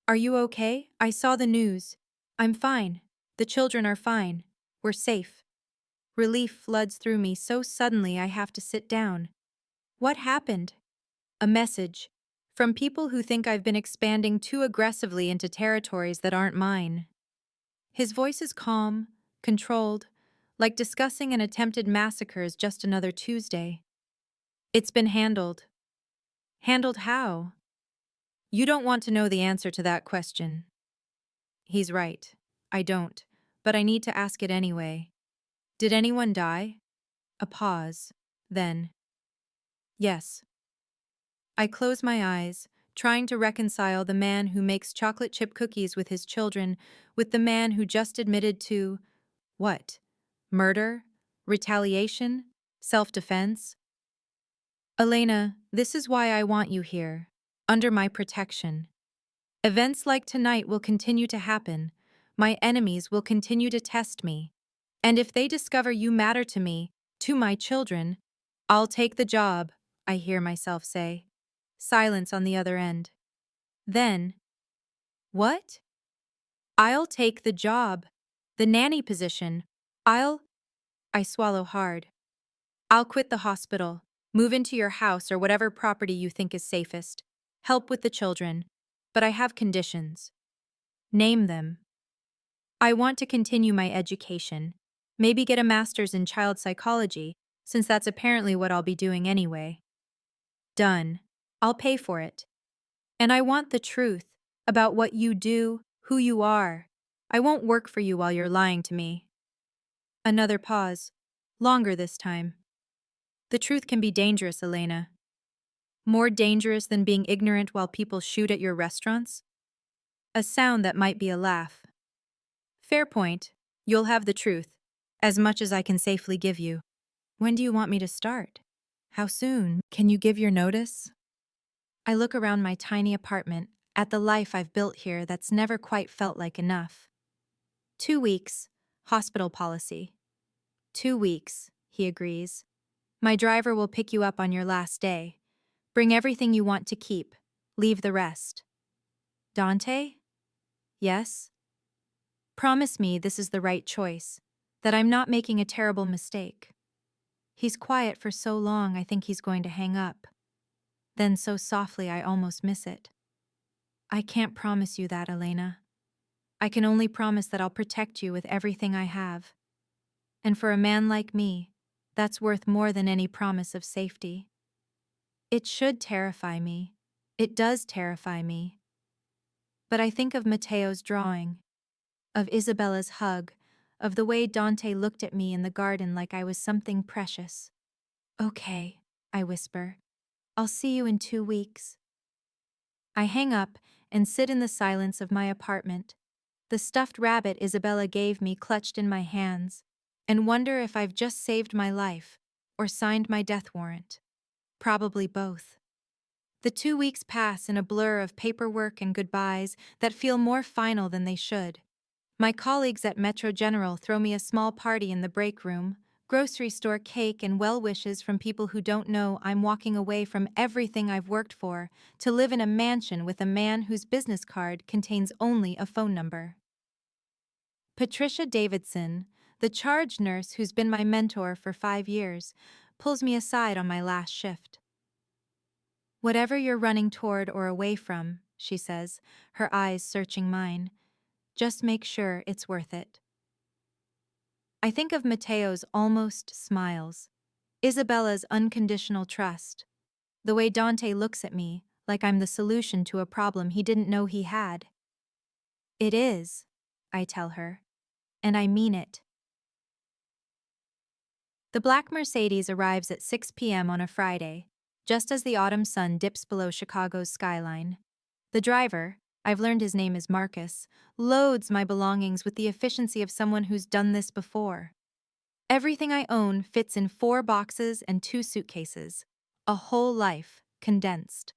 are you okay? I saw the news. I'm fine. The children are fine. We're safe. Relief floods through me so suddenly I have to sit down. What happened? A message. From people who think I've been expanding too aggressively into territories that aren't mine. His voice is calm, controlled, like discussing an attempted massacre is just another Tuesday. It's been handled. Handled how? You don't want to know the answer to that question. He's right. I don't, but I need to ask it anyway. Did anyone die? A pause. Then. Yes. I close my eyes, trying to reconcile the man who makes chocolate chip cookies with his children with the man who just admitted to, what? Murder? Retaliation? Self-defense? Elena, this is why I want you here, under my protection. Events like tonight will continue to happen. My enemies will continue to test me. And if they discover you matter to me, to my children, I'll take the job, I hear myself say. Silence on the other end. Then, what? I'll take the job. The nanny position. I swallow hard. I'll quit the hospital, move into your house or whatever property you think is safest, help with the children. But I have conditions. Name them. I want to continue my education. Maybe get a master's in child psychology, since that's apparently what I'll be doing anyway. Done. I'll pay for it. And I want the truth about what you do, who you are. I won't work for you while you're lying to me. Another pause. Longer this time. The truth can be dangerous, Elena. More dangerous than being ignorant while people shoot at your restaurants? A sound that might be a laugh. Fair point. You'll have the truth. As much as I can safely give you. When do you want me to start? How soon? Can you give your notice? I look around my tiny apartment, at the life I've built here that's never quite felt like enough. 2 weeks, hospital policy. 2 weeks, he agrees. My driver will pick you up on your last day. Bring everything you want to keep. Leave the rest. Dante? Yes? Promise me this is the right choice, that I'm not making a terrible mistake. He's quiet for so long I think he's going to hang up. Then so softly I almost miss it. I can't promise you that, Elena. I can only promise that I'll protect you with everything I have. And for a man like me, that's worth more than any promise of safety. It should terrify me. It does terrify me. But I think of Matteo's drawing, of Isabella's hug, of the way Dante looked at me in the garden like I was something precious. Okay, I whisper. I'll see you in 2 weeks. I hang up and sit in the silence of my apartment, the stuffed rabbit Isabella gave me clutched in my hands, and wonder if I've just saved my life or signed my death warrant. Probably both. The 2 weeks pass in a blur of paperwork and goodbyes that feel more final than they should. My colleagues at Metro General throw me a small party in the break room, grocery store cake and well wishes from people who don't know I'm walking away from everything I've worked for to live in a mansion with a man whose business card contains only a phone number. Patricia Davidson, the charge nurse who's been my mentor for 5 years, pulls me aside on my last shift. Whatever you're running toward or away from, she says, her eyes searching mine, just make sure it's worth it. I think of Matteo's almost smiles, Isabella's unconditional trust, the way Dante looks at me like I'm the solution to a problem he didn't know he had. It is, I tell her, and I mean it. The black Mercedes arrives at 6 p.m. on a Friday, just as the autumn sun dips below Chicago's skyline. The driver, I've learned his name is Marcus, loads my belongings with the efficiency of someone who's done this before. Everything I own fits in 4 boxes and 2 suitcases, a whole life condensed.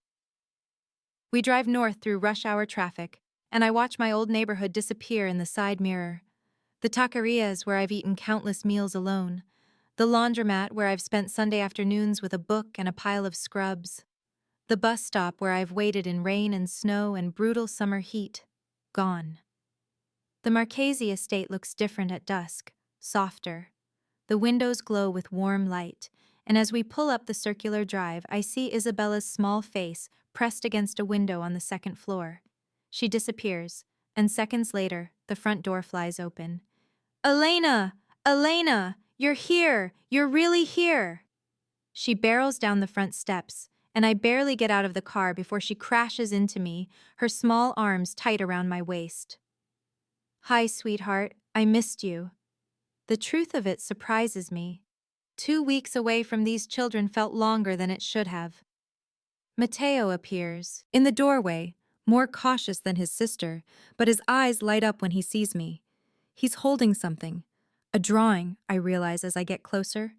We drive north through rush hour traffic, and I watch my old neighborhood disappear in the side mirror. The taquerias where I've eaten countless meals alone. The laundromat where I've spent Sunday afternoons with a book and a pile of scrubs. The bus stop where I've waited in rain and snow and brutal summer heat. Gone. The Marchese estate looks different at dusk, softer. The windows glow with warm light, and as we pull up the circular drive, I see Isabella's small face pressed against a window on the 2nd floor. She disappears, and seconds later, the front door flies open. Elena! Elena! You're here! You're really here! She barrels down the front steps, and I barely get out of the car before she crashes into me, her small arms tight around my waist. Hi, sweetheart. I missed you. The truth of it surprises me. 2 weeks away from these children felt longer than it should have. Matteo appears, in the doorway, more cautious than his sister, but his eyes light up when he sees me. He's holding something. A drawing, I realize as I get closer.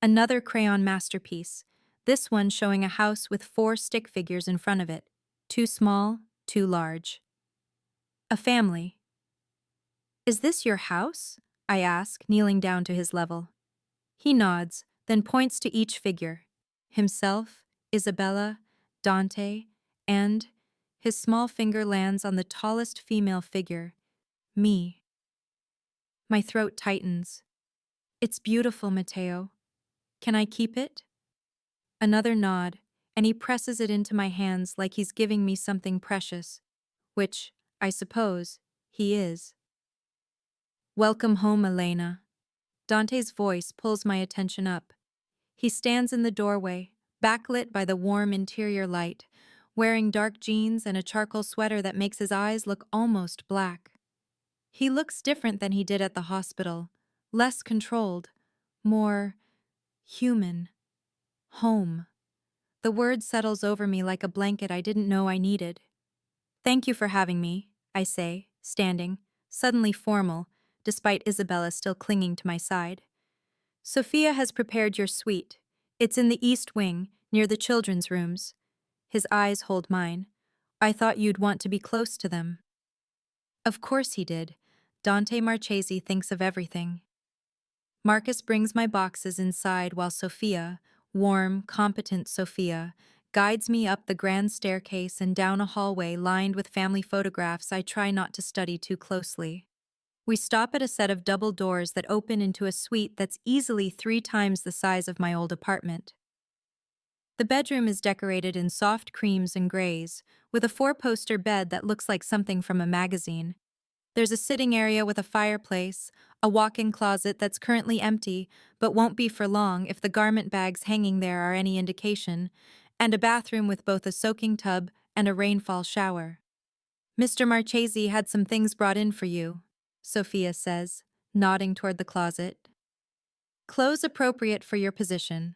Another crayon masterpiece, this one showing a house with 4 stick figures in front of it. 2 small, 2 large. A family. Is this your house? I ask, kneeling down to his level. He nods, then points to each figure. Himself, Isabella, Dante, and his small finger lands on the tallest female figure, me. My throat tightens. It's beautiful, Matteo. Can I keep it? Another nod, and he presses it into my hands like he's giving me something precious, which, I suppose, he is. Welcome home, Elena. Dante's voice pulls my attention up. He stands in the doorway, backlit by the warm interior light, wearing dark jeans and a charcoal sweater that makes his eyes look almost black. He looks different than he did at the hospital, less controlled, more human. Home. The word settles over me like a blanket I didn't know I needed. Thank you for having me, I say, standing, suddenly formal, despite Isabella still clinging to my side. Sophia has prepared your suite. It's in the east wing, near the children's rooms. His eyes hold mine. I thought you'd want to be close to them. Of course he did. Dante Marchese thinks of everything. Marcus brings my boxes inside while Sophia, warm, competent Sophia, guides me up the grand staircase and down a hallway lined with family photographs I try not to study too closely. We stop at a set of double doors that open into a suite that's easily 3 times the size of my old apartment. The bedroom is decorated in soft creams and grays, with a 4-poster bed that looks like something from a magazine. There's a sitting area with a fireplace, a walk-in closet that's currently empty, but won't be for long if the garment bags hanging there are any indication, and a bathroom with both a soaking tub and a rainfall shower. Mr. Marchese had some things brought in for you, Sophia says, nodding toward the closet. Clothes appropriate for your position.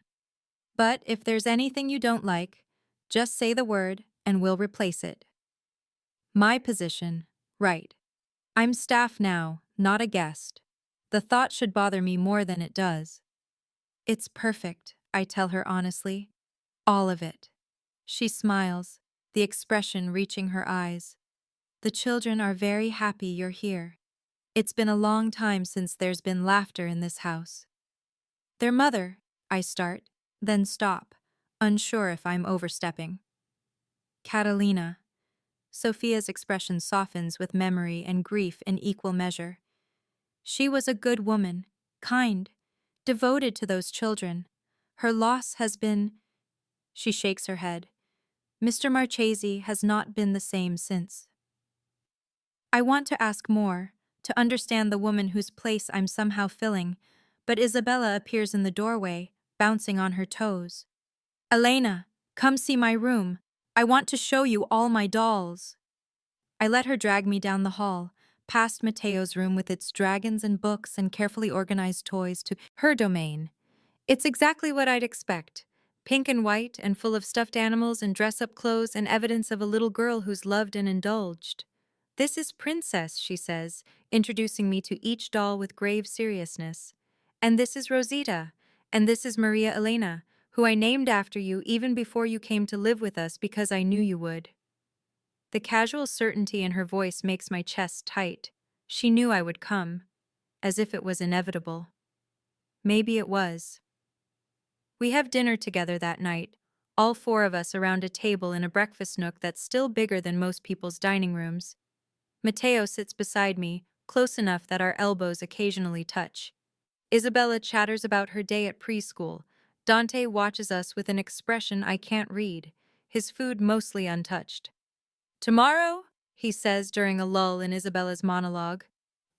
But if there's anything you don't like, just say the word and we'll replace it. My position, right. I'm staff now, not a guest. The thought should bother me more than it does. It's perfect, I tell her honestly. All of it. She smiles, the expression reaching her eyes. The children are very happy you're here. It's been a long time since there's been laughter in this house. Their mother, I start, then stop, unsure if I'm overstepping. Catalina. Sophia's expression softens with memory and grief in equal measure. She was a good woman, kind, devoted to those children. Her loss has been… She shakes her head. Mr. Marchese has not been the same since. I want to ask more, to understand the woman whose place I'm somehow filling, but Isabella appears in the doorway, bouncing on her toes. Elena, come see my room. I want to show you all my dolls. I let her drag me down the hall, past Mateo's room with its dragons and books and carefully organized toys to her domain. It's exactly what I'd expect. Pink and white and full of stuffed animals and dress-up clothes and evidence of a little girl who's loved and indulged. This is Princess, she says, introducing me to each doll with grave seriousness. And this is Rosita, and this is Maria Elena, who I named after you even before you came to live with us because I knew you would. The casual certainty in her voice makes my chest tight. She knew I would come, as if it was inevitable. Maybe it was. We have dinner together that night, all 4 of us around a table in a breakfast nook that's still bigger than most people's dining rooms. Mateo sits beside me, close enough that our elbows occasionally touch. Isabella chatters about her day at preschool. Dante watches us with an expression I can't read, his food mostly untouched. Tomorrow, he says during a lull in Isabella's monologue,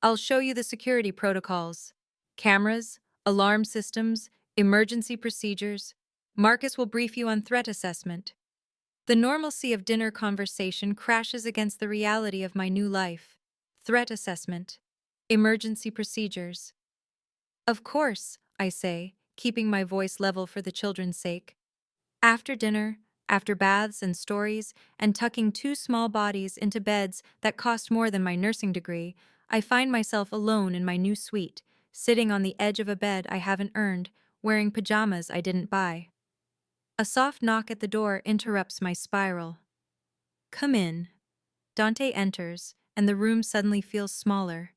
I'll show you the security protocols. Cameras, alarm systems, emergency procedures. Marcus will brief you on threat assessment. The normalcy of dinner conversation crashes against the reality of my new life. Threat assessment. Emergency procedures. Of course, I say, keeping my voice level for the children's sake. After dinner, after baths and stories, and tucking 2 small bodies into beds that cost more than my nursing degree, I find myself alone in my new suite, sitting on the edge of a bed I haven't earned, wearing pajamas I didn't buy. A soft knock at the door interrupts my spiral. Come in. Dante enters, and the room suddenly feels smaller.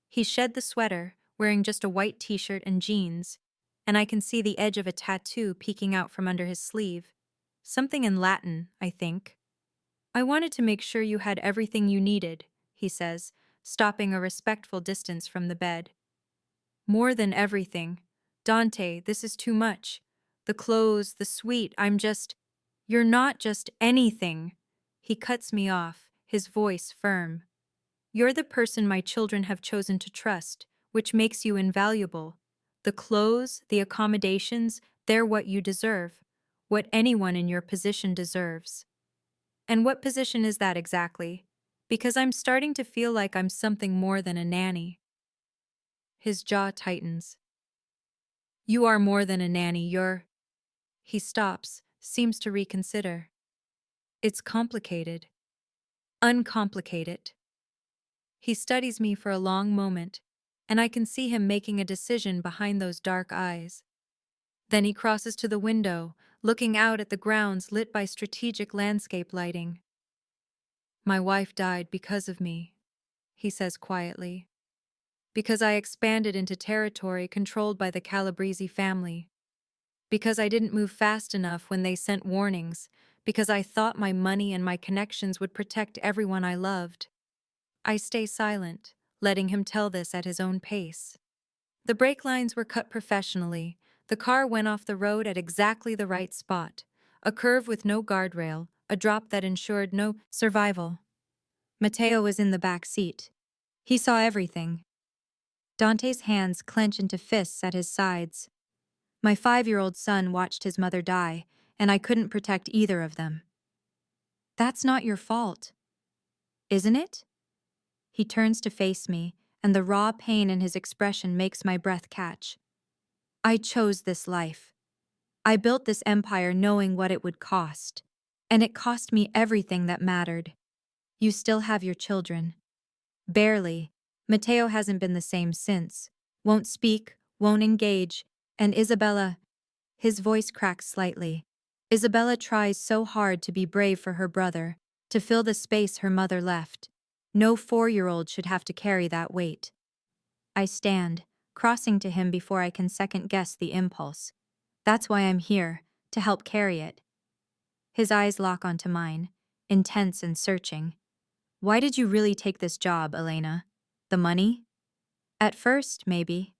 He shed the sweater, wearing just a white t-shirt and jeans, and I can see the edge of a tattoo peeking out from under his sleeve. Something in Latin, I think. I wanted to make sure you had everything you needed, he says, stopping a respectful distance from the bed. More than everything. Dante, this is too much. The clothes, the suite, You're not just anything. He cuts me off, his voice firm. You're the person my children have chosen to trust, which makes you invaluable. The clothes, the accommodations, they're what you deserve. What anyone in your position deserves. And what position is that exactly? Because I'm starting to feel like I'm something more than a nanny. His jaw tightens. You are more than a nanny, you're… He stops, seems to reconsider. It's complicated. Uncomplicate it. He studies me for a long moment, and I can see him making a decision behind those dark eyes. Then he crosses to the window, looking out at the grounds lit by strategic landscape lighting. My wife died because of me, he says quietly. Because I expanded into territory controlled by the Calabrese family. Because I didn't move fast enough when they sent warnings. Because I thought my money and my connections would protect everyone I loved. I stay silent, letting him tell this at his own pace. The brake lines were cut professionally. The car went off the road at exactly the right spot. A curve with no guardrail, a drop that ensured no survival. Mateo was in the back seat. He saw everything. Dante's hands clench into fists at his sides. My 5-year-old son watched his mother die, and I couldn't protect either of them. That's not your fault, isn't it? He turns to face me, and the raw pain in his expression makes my breath catch. I chose this life. I built this empire knowing what it would cost. And it cost me everything that mattered. You still have your children. Barely. Mateo hasn't been the same since. Won't speak, won't engage, and Isabella. His voice cracks slightly. Isabella tries so hard to be brave for her brother, to fill the space her mother left. No 4-year-old should have to carry that weight. I stand, crossing to him before I can second-guess the impulse. That's why I'm here, to help carry it. His eyes lock onto mine, intense and searching. Why did you really take this job, Elena? The money? At first, maybe.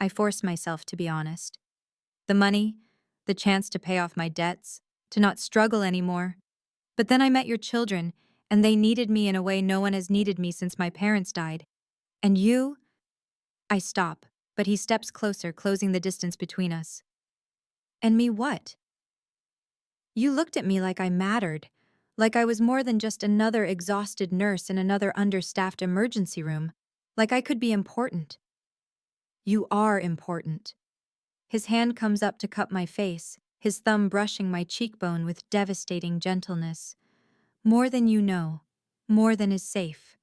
I force myself to be honest. The money, the chance to pay off my debts, to not struggle anymore. But then I met your children, and they needed me in a way no one has needed me since my parents died. And you? I stop, but he steps closer, closing the distance between us. And me what? You looked at me like I mattered, like I was more than just another exhausted nurse in another understaffed emergency room, like I could be important. You are important. His hand comes up to cup my face, his thumb brushing my cheekbone with devastating gentleness. More than you know, more than is safe.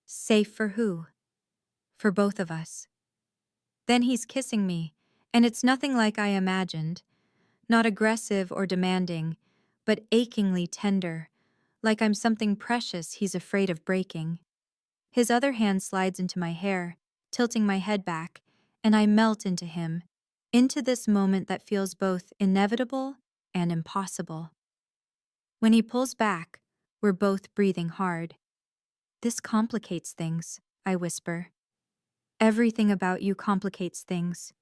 Safe for who? For both of us. Then he's kissing me, and it's nothing like I imagined. Not aggressive or demanding, but achingly tender, like I'm something precious he's afraid of breaking. His other hand slides into my hair, tilting my head back, and I melt into him, into this moment that feels both inevitable and impossible. When he pulls back, we're both breathing hard. This complicates things, I whisper. Everything about you complicates things.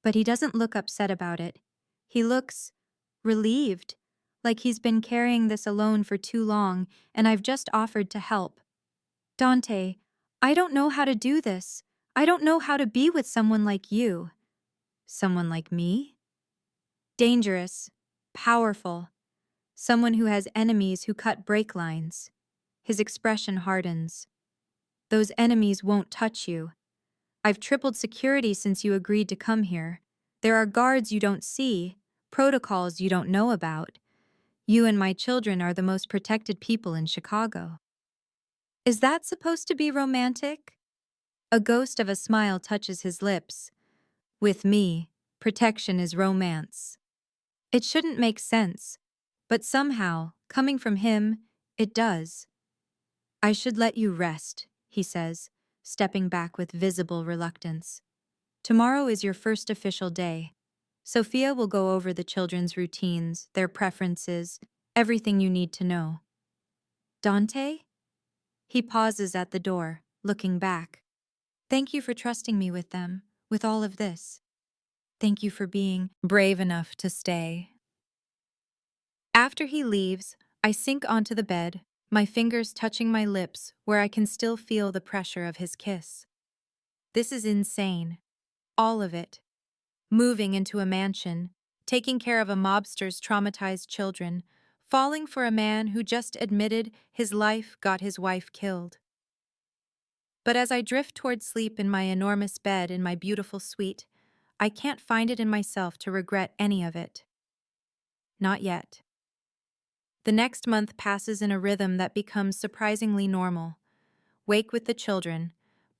But he doesn't look upset about it. He looks relieved, like he's been carrying this alone for too long, and I've just offered to help. Dante, I don't know how to do this. I don't know how to be with someone like you. Someone like me? Dangerous, powerful, someone who has enemies who cut brake lines. His expression hardens. Those enemies won't touch you. I've tripled security since you agreed to come here. There are guards you don't see, protocols you don't know about. You and my children are the most protected people in Chicago. Is that supposed to be romantic? A ghost of a smile touches his lips. With me, protection is romance. It shouldn't make sense, but somehow, coming from him, it does. I should let you rest, he says, stepping back with visible reluctance. Tomorrow is your first official day. Sophia will go over the children's routines, their preferences, everything you need to know. Dante? He pauses at the door, looking back. Thank you for trusting me with them, with all of this. Thank you for being brave enough to stay. After he leaves, I sink onto the bed, my fingers touching my lips where I can still feel the pressure of his kiss. This is insane. All of it. Moving into a mansion, taking care of a mobster's traumatized children, falling for a man who just admitted his life got his wife killed. But as I drift toward sleep in my enormous bed in my beautiful suite, I can't find it in myself to regret any of it. Not yet. The next month passes in a rhythm that becomes surprisingly normal. Wake with the children,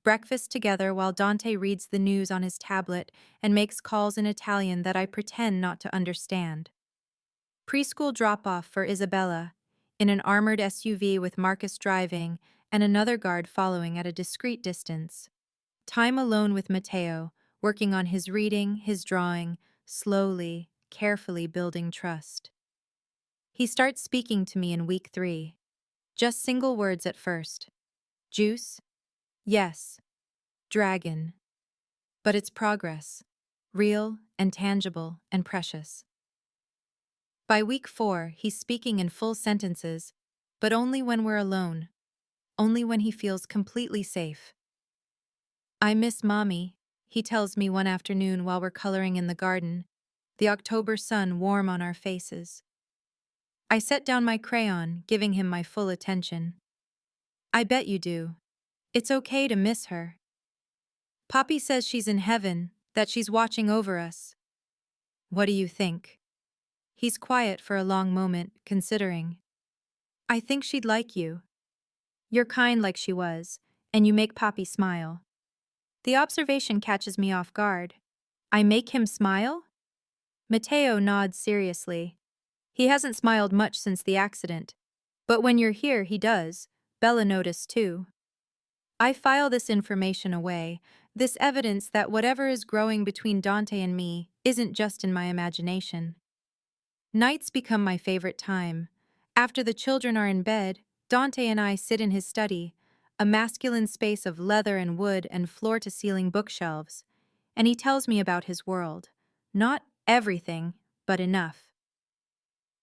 breakfast together while Dante reads the news on his tablet and makes calls in Italian that I pretend not to understand. Preschool drop-off for Isabella, in an armored SUV with Marcus driving and another guard following at a discreet distance. Time alone with Mateo, working on his reading, his drawing, slowly, carefully building trust. He starts speaking to me in week 3. Just single words at first. Juice? Yes, dragon. But it's progress. Real and tangible and precious. By week 4, he's speaking in full sentences, but only when we're alone. Only when he feels completely safe. I miss Mommy, he tells me one afternoon while we're coloring in the garden, the October sun warm on our faces. I set down my crayon, giving him my full attention. I bet you do. It's okay to miss her. Poppy says she's in heaven, that she's watching over us. What do you think? He's quiet for a long moment, considering. I think she'd like you. You're kind like she was, and you make Poppy smile. The observation catches me off guard. I make him smile? Mateo nods seriously. He hasn't smiled much since the accident. But when you're here, he does. Bella noticed too. I file this information away, this evidence that whatever is growing between Dante and me isn't just in my imagination. Nights become my favorite time. After the children are in bed, Dante and I sit in his study, a masculine space of leather and wood and floor-to-ceiling bookshelves, and he tells me about his world. Not everything, but enough.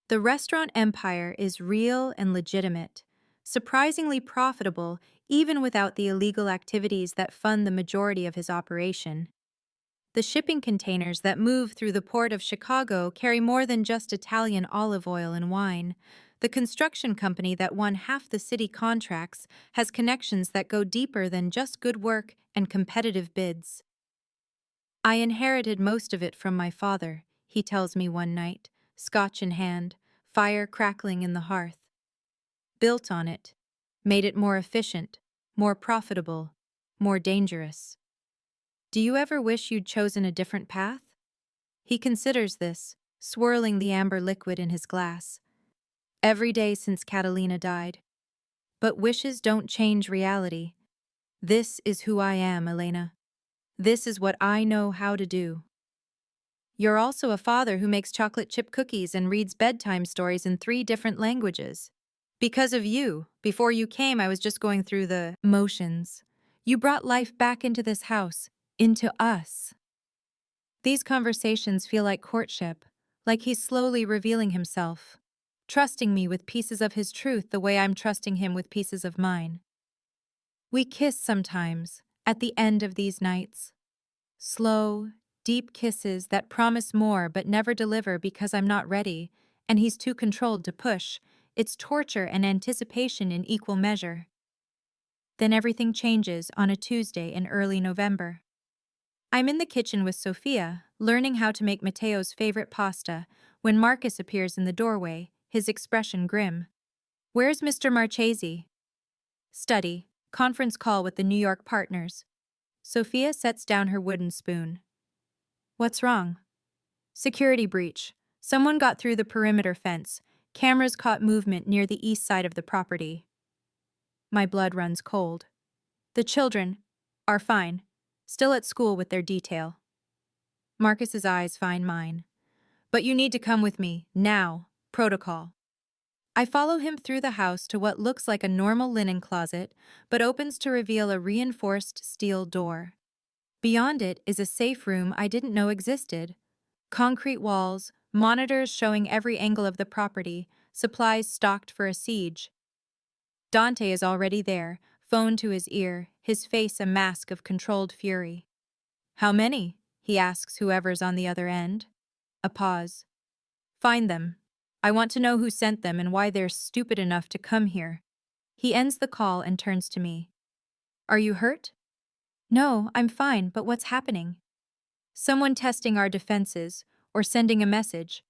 The restaurant empire is real and legitimate, surprisingly profitable even without the illegal activities that fund the majority of his operation. The shipping containers that move through the port of Chicago carry more than just Italian olive oil and wine. The construction company that won half the city contracts has connections that go deeper than just good work and competitive bids. I inherited most of it from my father, he tells me one night, scotch in hand, fire crackling in the hearth. Built on it, made it more efficient, more profitable, more dangerous. Do you ever wish you'd chosen a different path? He considers this, swirling the amber liquid in his glass. Every day since Catalina died. But wishes don't change reality. This is who I am, Elena. This is what I know how to do. You're also a father who makes chocolate chip cookies and reads bedtime stories in 3 different languages. Because of you, before you came, I was just going through the motions. You brought life back into this house, into us. These conversations feel like courtship, like he's slowly revealing himself, trusting me with pieces of his truth the way I'm trusting him with pieces of mine. We kiss sometimes, at the end of these nights. Slow, deep kisses that promise more but never deliver because I'm not ready, and he's too controlled to push. It's torture and anticipation in equal measure. Then everything changes on a Tuesday in early November. I'm in the kitchen with Sophia, learning how to make Mateo's favorite pasta, when Marcus appears in the doorway, his expression grim. Where's Mr. Marchese? Study, conference call with the New York partners. Sophia sets down her wooden spoon. What's wrong? Security breach. Someone got through the perimeter fence. Cameras caught movement near the east side of the property. My blood runs cold. The children are fine, still at school with their detail. Marcus's eyes find mine. But you need to come with me, now. Protocol. I follow him through the house to what looks like a normal linen closet, but opens to reveal a reinforced steel door. Beyond it is a safe room I didn't know existed. Concrete walls, monitors showing every angle of the property, supplies stocked for a siege. Dante is already there, phone to his ear, his face a mask of controlled fury. How many? He asks whoever's on the other end. A pause. Find them. I want to know who sent them and why they're stupid enough to come here. He ends the call and turns to me. Are you hurt? No, I'm fine, but what's happening? Someone testing our defenses, or sending a message.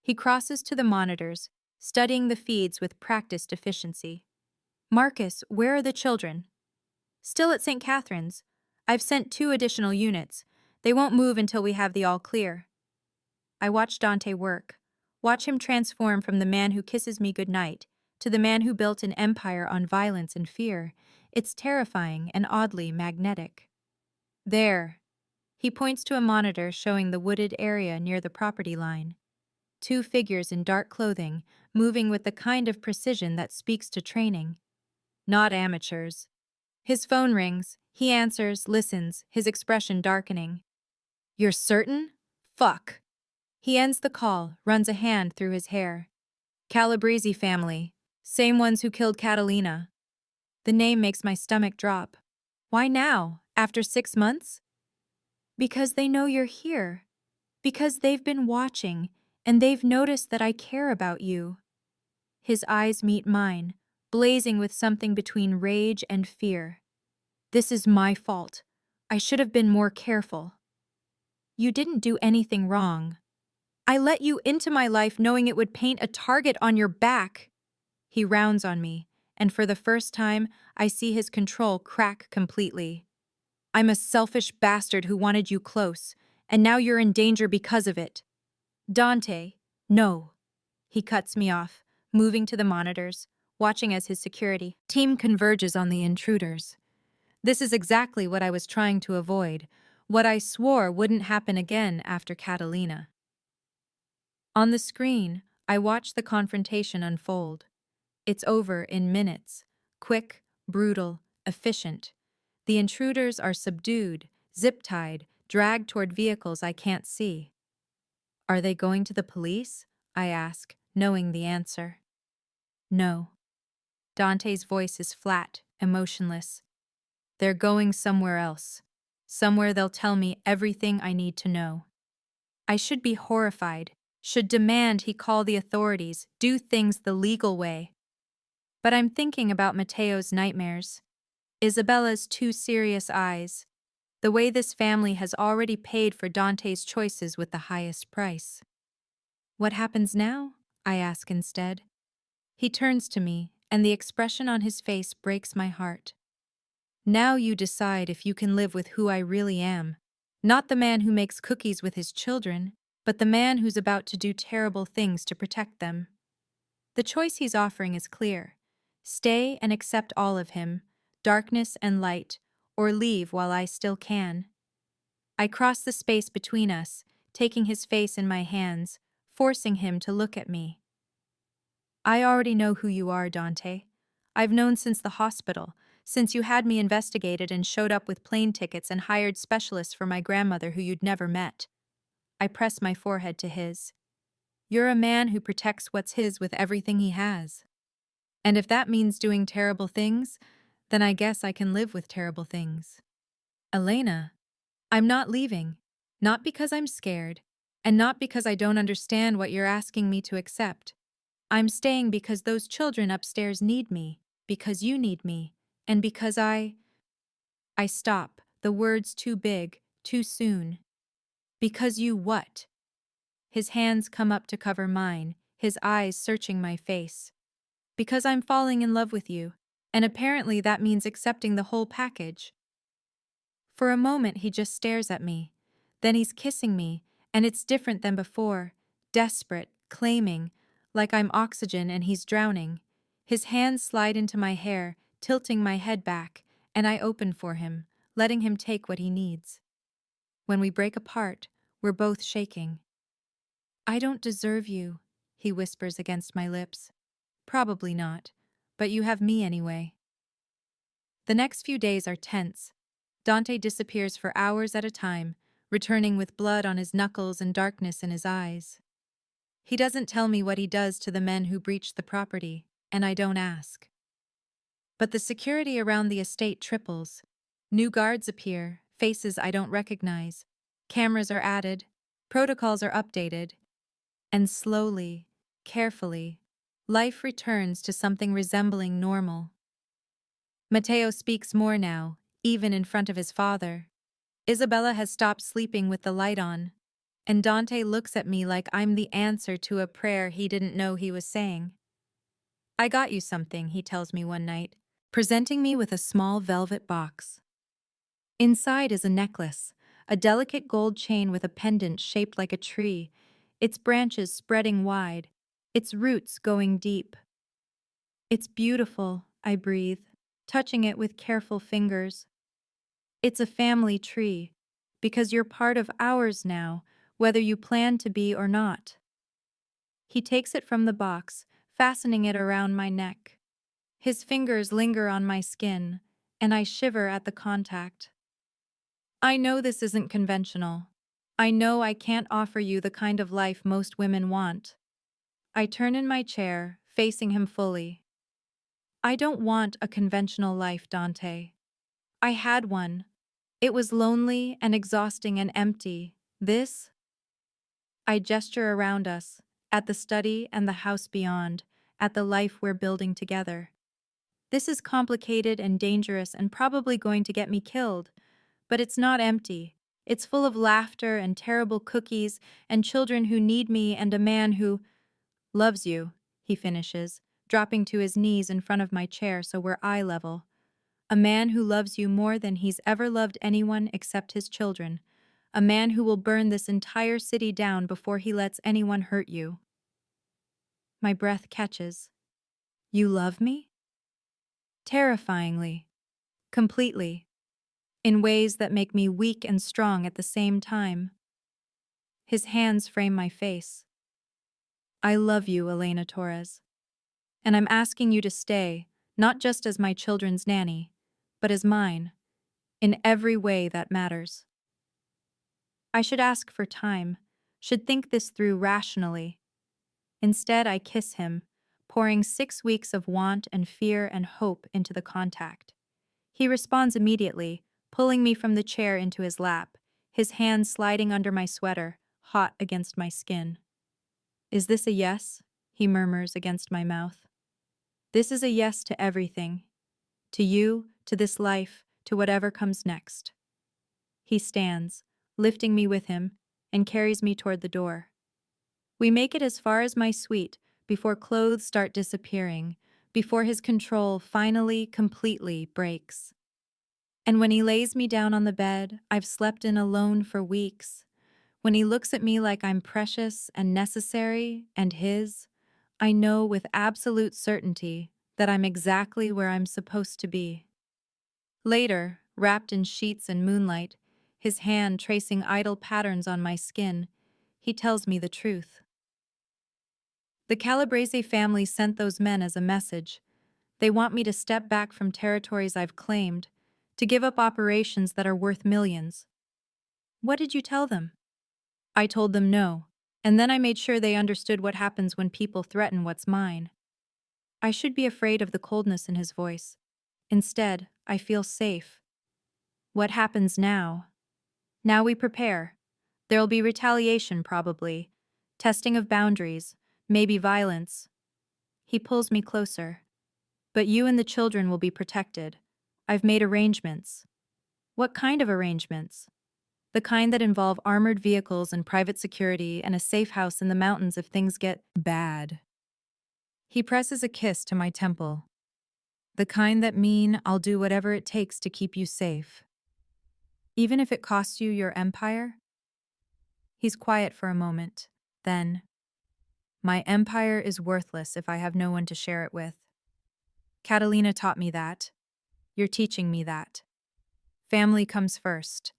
He crosses to the monitors, studying the feeds with practiced efficiency. Marcus, where are the children? Still at St. Catherine's. I've sent 2 additional units. They won't move until we have the all clear. I watch Dante work. Watch him transform from the man who kisses me goodnight to the man who built an empire on violence and fear. It's terrifying and oddly magnetic. There. He points to a monitor showing the wooded area near the property line. 2 figures in dark clothing, moving with the kind of precision that speaks to training. Not amateurs. His phone rings. He answers, listens, his expression darkening. You're certain? Fuck. He ends the call, runs a hand through his hair. Calabrese family. Same ones who killed Catalina. The name makes my stomach drop. Why now, after 6 months? Because they know you're here. Because they've been watching, and they've noticed that I care about you. His eyes meet mine, blazing with something between rage and fear. This is my fault. I should have been more careful. You didn't do anything wrong. I let you into my life knowing it would paint a target on your back. He rounds on me, and for the first time, I see his control crack completely. I'm a selfish bastard who wanted you close, and now you're in danger because of it. Dante, no. He cuts me off, moving to the monitors, watching as his security team converges on the intruders. This is exactly what I was trying to avoid, what I swore wouldn't happen again after Catalina. On the screen, I watch the confrontation unfold. It's over in minutes. Quick, brutal, efficient. The intruders are subdued, zip-tied, dragged toward vehicles I can't see. Are they going to the police? I ask, knowing the answer. No. Dante's voice is flat, emotionless. They're going somewhere else. Somewhere they'll tell me everything I need to know. I should be horrified, should demand he call the authorities, do things the legal way. But I'm thinking about Mateo's nightmares, Isabella's two serious eyes, the way this family has already paid for Dante's choices with the highest price. What happens now? I ask instead. He turns to me, and the expression on his face breaks my heart. Now you decide if you can live with who I really am. Not the man who makes cookies with his children, but the man who's about to do terrible things to protect them. The choice he's offering is clear. Stay and accept all of him, darkness and light, or leave while I still can. I cross the space between us, taking his face in my hands, forcing him to look at me. I already know who you are, Dante. I've known since the hospital, since you had me investigated and showed up with plane tickets and hired specialists for my grandmother who you'd never met. I press my forehead to his. You're a man who protects what's his with everything he has. And if that means doing terrible things, then I guess I can live with terrible things. Elena, I'm not leaving. Not because I'm scared, and not because I don't understand what you're asking me to accept. I'm staying because those children upstairs need me, because you need me, and because I stop, the words too big, too soon. Because you what? His hands come up to cover mine, his eyes searching my face. Because I'm falling in love with you, and apparently that means accepting the whole package. For a moment he just stares at me. Then he's kissing me, and it's different than before, desperate, claiming, like I'm oxygen and he's drowning. His hands slide into my hair, tilting my head back, and I open for him, letting him take what he needs. When we break apart, we're both shaking. I don't deserve you, he whispers against my lips. Probably not, but you have me anyway. The next few days are tense. Dante disappears for hours at a time, returning with blood on his knuckles and darkness in his eyes. He doesn't tell me what he does to the men who breached the property, and I don't ask. But the security around the estate triples. New guards appear, faces I don't recognize. Cameras are added, protocols are updated, and slowly, carefully, life returns to something resembling normal. Mateo speaks more now, even in front of his father. Isabella has stopped sleeping with the light on, and Dante looks at me like I'm the answer to a prayer he didn't know he was saying. I got you something, he tells me one night, presenting me with a small velvet box. Inside is a necklace, a delicate gold chain with a pendant shaped like a tree, its branches spreading wide, its roots going deep. It's beautiful, I breathe, touching it with careful fingers. It's a family tree, because you're part of ours now, whether you plan to be or not. He takes it from the box, fastening it around my neck. His fingers linger on my skin, and I shiver at the contact. I know this isn't conventional. I know I can't offer you the kind of life most women want. I turn in my chair, facing him fully. I don't want a conventional life, Dante. I had one. It was lonely and exhausting and empty. This? I gesture around us, at the study and the house beyond, at the life we're building together. This is complicated and dangerous and probably going to get me killed, but it's not empty. It's full of laughter and terrible cookies and children who need me and a man who loves you, he finishes, dropping to his knees in front of my chair so we're eye level. A man who loves you more than he's ever loved anyone except his children. A man who will burn this entire city down before he lets anyone hurt you. My breath catches. You love me? Terrifyingly. Completely. In ways that make me weak and strong at the same time. His hands frame my face. I love you, Elena Torres. And I'm asking you to stay, not just as my children's nanny, but as mine, in every way that matters. I should ask for time, should think this through rationally. Instead, I kiss him, pouring 6 weeks of want and fear and hope into the contact. He responds immediately, pulling me from the chair into his lap, his hand sliding under my sweater, hot against my skin. Is this a yes? He murmurs against my mouth. This is a yes to everything. To you, to this life, to whatever comes next. He stands, lifting me with him, and carries me toward the door. We make it as far as my suite before clothes start disappearing, before his control finally, completely breaks. And when he lays me down on the bed I've slept in alone for weeks, when he looks at me like I'm precious and necessary and his, I know with absolute certainty that I'm exactly where I'm supposed to be. Later, wrapped in sheets and moonlight, his hand tracing idle patterns on my skin, he tells me the truth. The Calabrese family sent those men as a message. They want me to step back from territories I've claimed, to give up operations that are worth millions. What did you tell them? I told them no, and then I made sure they understood what happens when people threaten what's mine. I should be afraid of the coldness in his voice. Instead, I feel safe. What happens now? Now we prepare. There'll be retaliation, probably. Testing of boundaries, maybe violence. He pulls me closer. But you and the children will be protected. I've made arrangements. What kind of arrangements? The kind that involve armored vehicles and private security and a safe house in the mountains if things get bad. He presses a kiss to my temple. The kind that mean I'll do whatever it takes to keep you safe. Even if it costs you your empire? He's quiet for a moment. Then, my empire is worthless if I have no one to share it with. Catalina taught me that. You're teaching me that. Family comes first.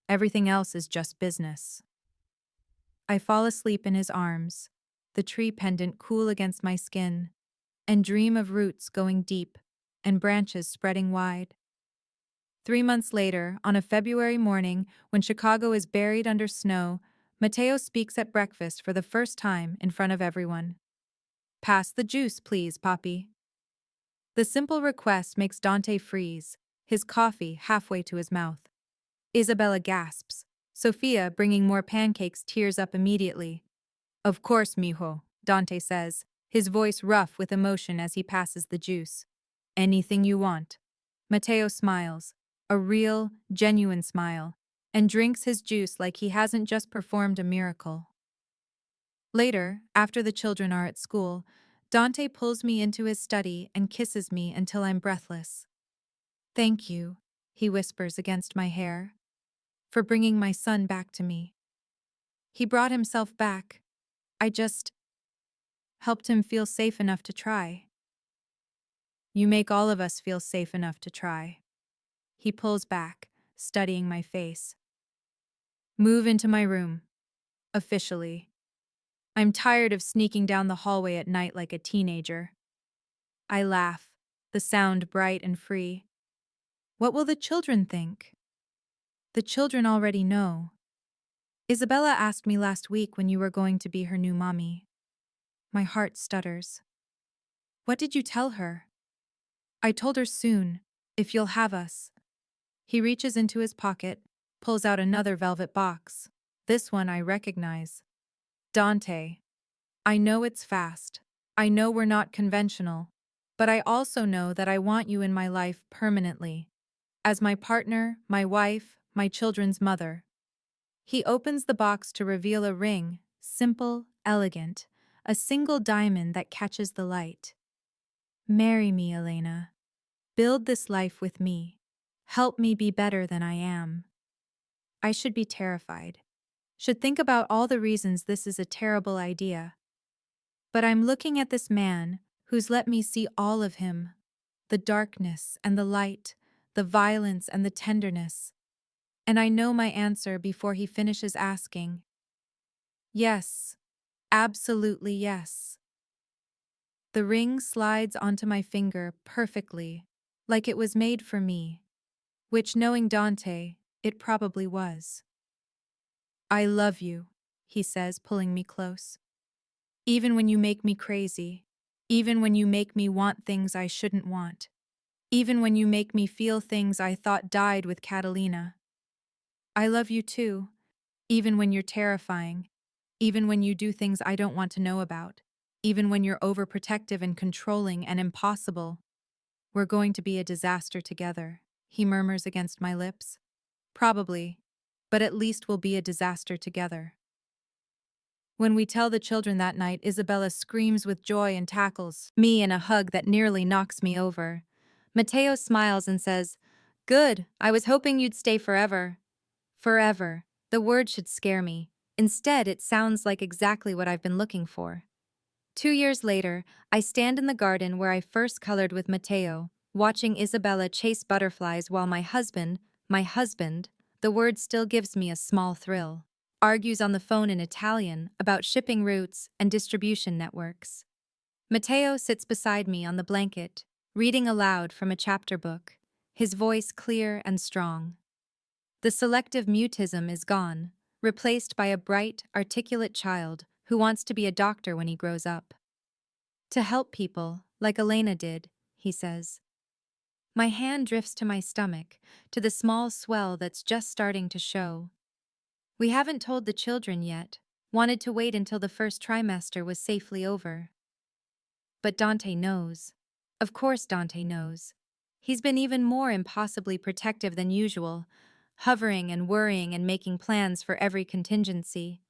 Everything else is just business. I fall asleep in his arms, the tree pendant cool against my skin, and dream of roots going deep and branches spreading wide. 3 months later, on a February morning when Chicago is buried under snow, Mateo speaks at breakfast for the first time in front of everyone. Pass the juice, please, Poppy. The simple request makes Dante freeze, his coffee halfway to his mouth. Isabella gasps. Sophia, bringing more pancakes, tears up immediately. Of course, mijo, Dante says, his voice rough with emotion as he passes the juice. Anything you want. Mateo smiles, a real, genuine smile, and drinks his juice like he hasn't just performed a miracle. Later, after the children are at school, Dante pulls me into his study and kisses me until I'm breathless. Thank you, he whispers against my hair, for bringing my son back to me. He brought himself back. I just helped him feel safe enough to try. You make all of us feel safe enough to try. He pulls back, studying my face. Move into my room. Officially. I'm tired of sneaking down the hallway at night like a teenager. I laugh, the sound bright and free. What will the children think? The children already know. Isabella asked me last week when you were going to be her new mommy. My heart stutters. What did you tell her? I told her soon, if you'll have us. He reaches into his pocket, pulls out another velvet box. This one I recognize. Dante. I know it's fast. I know we're not conventional. But I also know that I want you in my life permanently. As my partner, my wife, my children's mother. He opens the box to reveal a ring, simple, elegant, a single diamond that catches the light. Marry me, Elena. Build this life with me. Help me be better than I am. I should be terrified. Should think about all the reasons this is a terrible idea. But I'm looking at this man who's let me see all of him. The darkness and the light, the violence and the tenderness. And I know my answer before he finishes asking. Yes, absolutely yes. The ring slides onto my finger perfectly, like it was made for me, which, knowing Dante, it probably was. I love you, he says, pulling me close. Even when you make me crazy, even when you make me want things I shouldn't want, even when you make me feel things I thought died with Catalina. I love you too, even when you're terrifying, even when you do things I don't want to know about, even when you're overprotective and controlling and impossible. We're going to be a disaster together, he murmurs against my lips. Probably, but at least we'll be a disaster together. When we tell the children that night, Isabella screams with joy and tackles me in a hug that nearly knocks me over. Mateo smiles and says, "Good, I was hoping you'd stay forever." Forever. The word should scare me. Instead, it sounds like exactly what I've been looking for. 2 years later, I stand in the garden where I first colored with Mateo, watching Isabella chase butterflies while my husband, the word still gives me a small thrill, argues on the phone in Italian about shipping routes and distribution networks. Mateo sits beside me on the blanket, reading aloud from a chapter book, his voice clear and strong. The selective mutism is gone, replaced by a bright, articulate child who wants to be a doctor when he grows up. To help people, like Elena did, he says. My hand drifts to my stomach, to the small swell that's just starting to show. We haven't told the children yet, wanted to wait until the first trimester was safely over. But Dante knows. Of course Dante knows. He's been even more impossibly protective than usual, hovering and worrying and making plans for every contingency.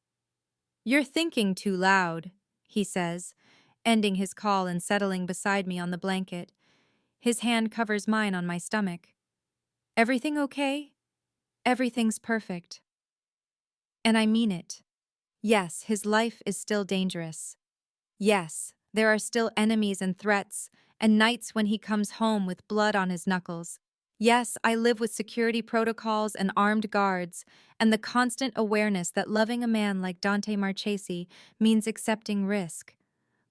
You're thinking too loud, he says, ending his call and settling beside me on the blanket. His hand covers mine on my stomach. Everything okay? Everything's perfect. And I mean it. Yes, his life is still dangerous. Yes, there are still enemies and threats, and nights when he comes home with blood on his knuckles. Yes, I live with security protocols and armed guards, and the constant awareness that loving a man like Dante Marchesi means accepting risk.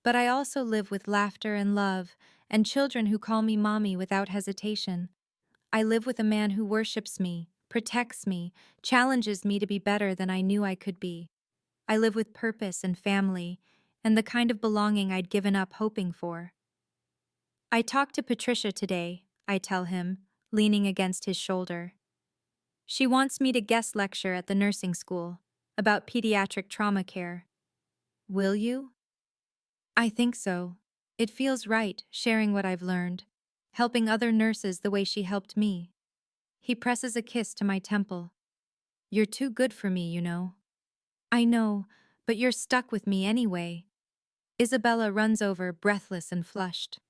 But I also live with laughter and love, and children who call me mommy without hesitation. I live with a man who worships me, protects me, challenges me to be better than I knew I could be. I live with purpose and family, and the kind of belonging I'd given up hoping for. I talked to Patricia today, I tell him, leaning against his shoulder. She wants me to guest lecture at the nursing school about pediatric trauma care. Will you? I think so. It feels right, sharing what I've learned, helping other nurses the way she helped me. He presses a kiss to my temple. You're too good for me, you know. I know, but you're stuck with me anyway. Isabella runs over, breathless and flushed.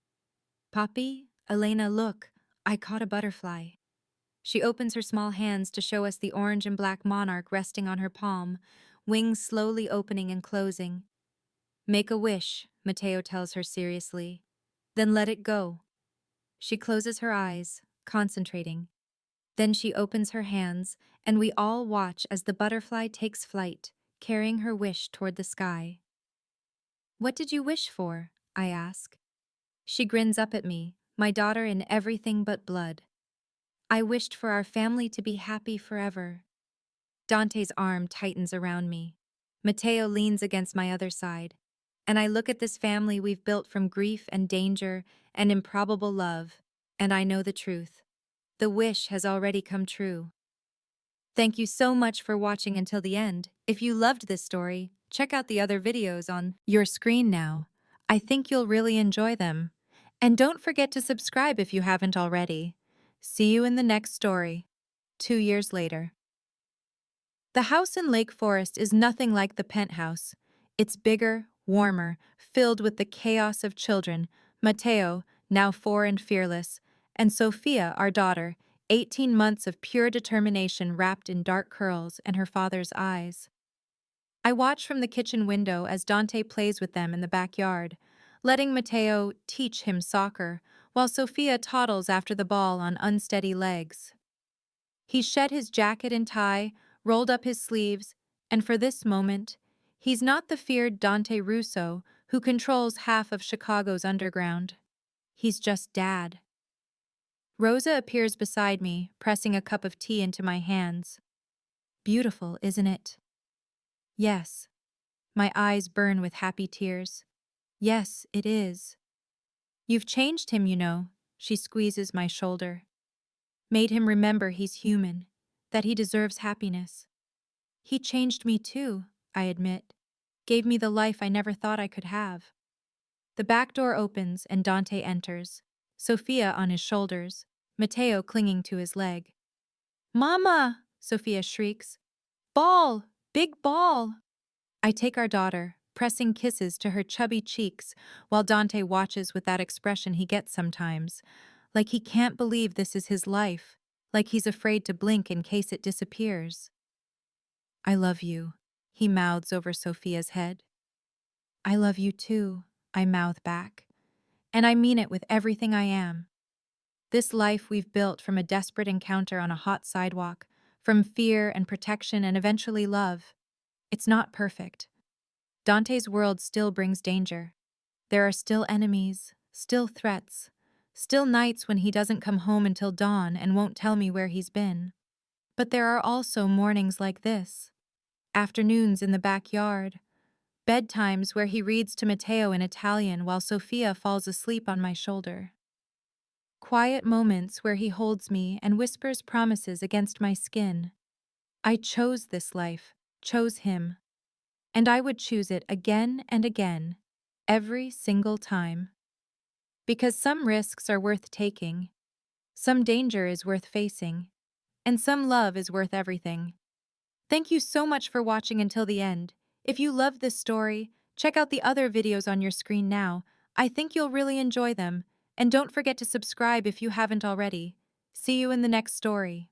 Poppy, Elena, look, I caught a butterfly. She opens her small hands to show us the orange and black monarch resting on her palm, wings slowly opening and closing. Make a wish, Mateo tells her seriously. Then let it go. She closes her eyes, concentrating. Then she opens her hands, and we all watch as the butterfly takes flight, carrying her wish toward the sky. What did you wish for? I ask. She grins up at me, my daughter in everything but blood. I wished for our family to be happy forever. Dante's arm tightens around me. Mateo leans against my other side. And I look at this family we've built from grief and danger and improbable love, and I know the truth. The wish has already come true. Thank you so much for watching until the end. If you loved this story, check out the other videos on your screen now. I think you'll really enjoy them. And don't forget to subscribe if you haven't already. See you in the next story. 2 years later. The house in Lake Forest is nothing like the penthouse. It's bigger, warmer, filled with the chaos of children, Mateo, now 4 and fearless, and Sophia, our daughter, 18 months of pure determination wrapped in dark curls and her father's eyes. I watch from the kitchen window as Dante plays with them in the backyard, letting Mateo teach him soccer, while Sophia toddles after the ball on unsteady legs. He's shed his jacket and tie, rolled up his sleeves, and for this moment, he's not the feared Dante Russo who controls half of Chicago's underground. He's just Dad. Rosa appears beside me, pressing a cup of tea into my hands. Beautiful, isn't it? Yes. My eyes burn with happy tears. Yes, it is. You've changed him, you know. She squeezes my shoulder. Made him remember he's human, that he deserves happiness. He changed me too, I admit. Gave me the life I never thought I could have. The back door opens and Dante enters, Sophia on his shoulders, Mateo clinging to his leg. Mama! Sophia shrieks. Ball! Big ball! I take our daughter, pressing kisses to her chubby cheeks while Dante watches with that expression he gets sometimes, like he can't believe this is his life, like he's afraid to blink in case it disappears. I love you, he mouths over Sophia's head. I love you too, I mouth back. And I mean it with everything I am. This life we've built from a desperate encounter on a hot sidewalk, from fear and protection and eventually love. It's not perfect. Dante's world still brings danger. There are still enemies, still threats, still nights when he doesn't come home until dawn and won't tell me where he's been. But there are also mornings like this. Afternoons in the backyard. Bedtimes where he reads to Mateo in Italian while Sophia falls asleep on my shoulder. Quiet moments where he holds me and whispers promises against my skin. I chose this life, chose him. And I would choose it again and again, every single time. Because some risks are worth taking, some danger is worth facing, and some love is worth everything. Thank you so much for watching until the end. If you loved this story, check out the other videos on your screen now. I think you'll really enjoy them. And don't forget to subscribe if you haven't already. See you in the next story.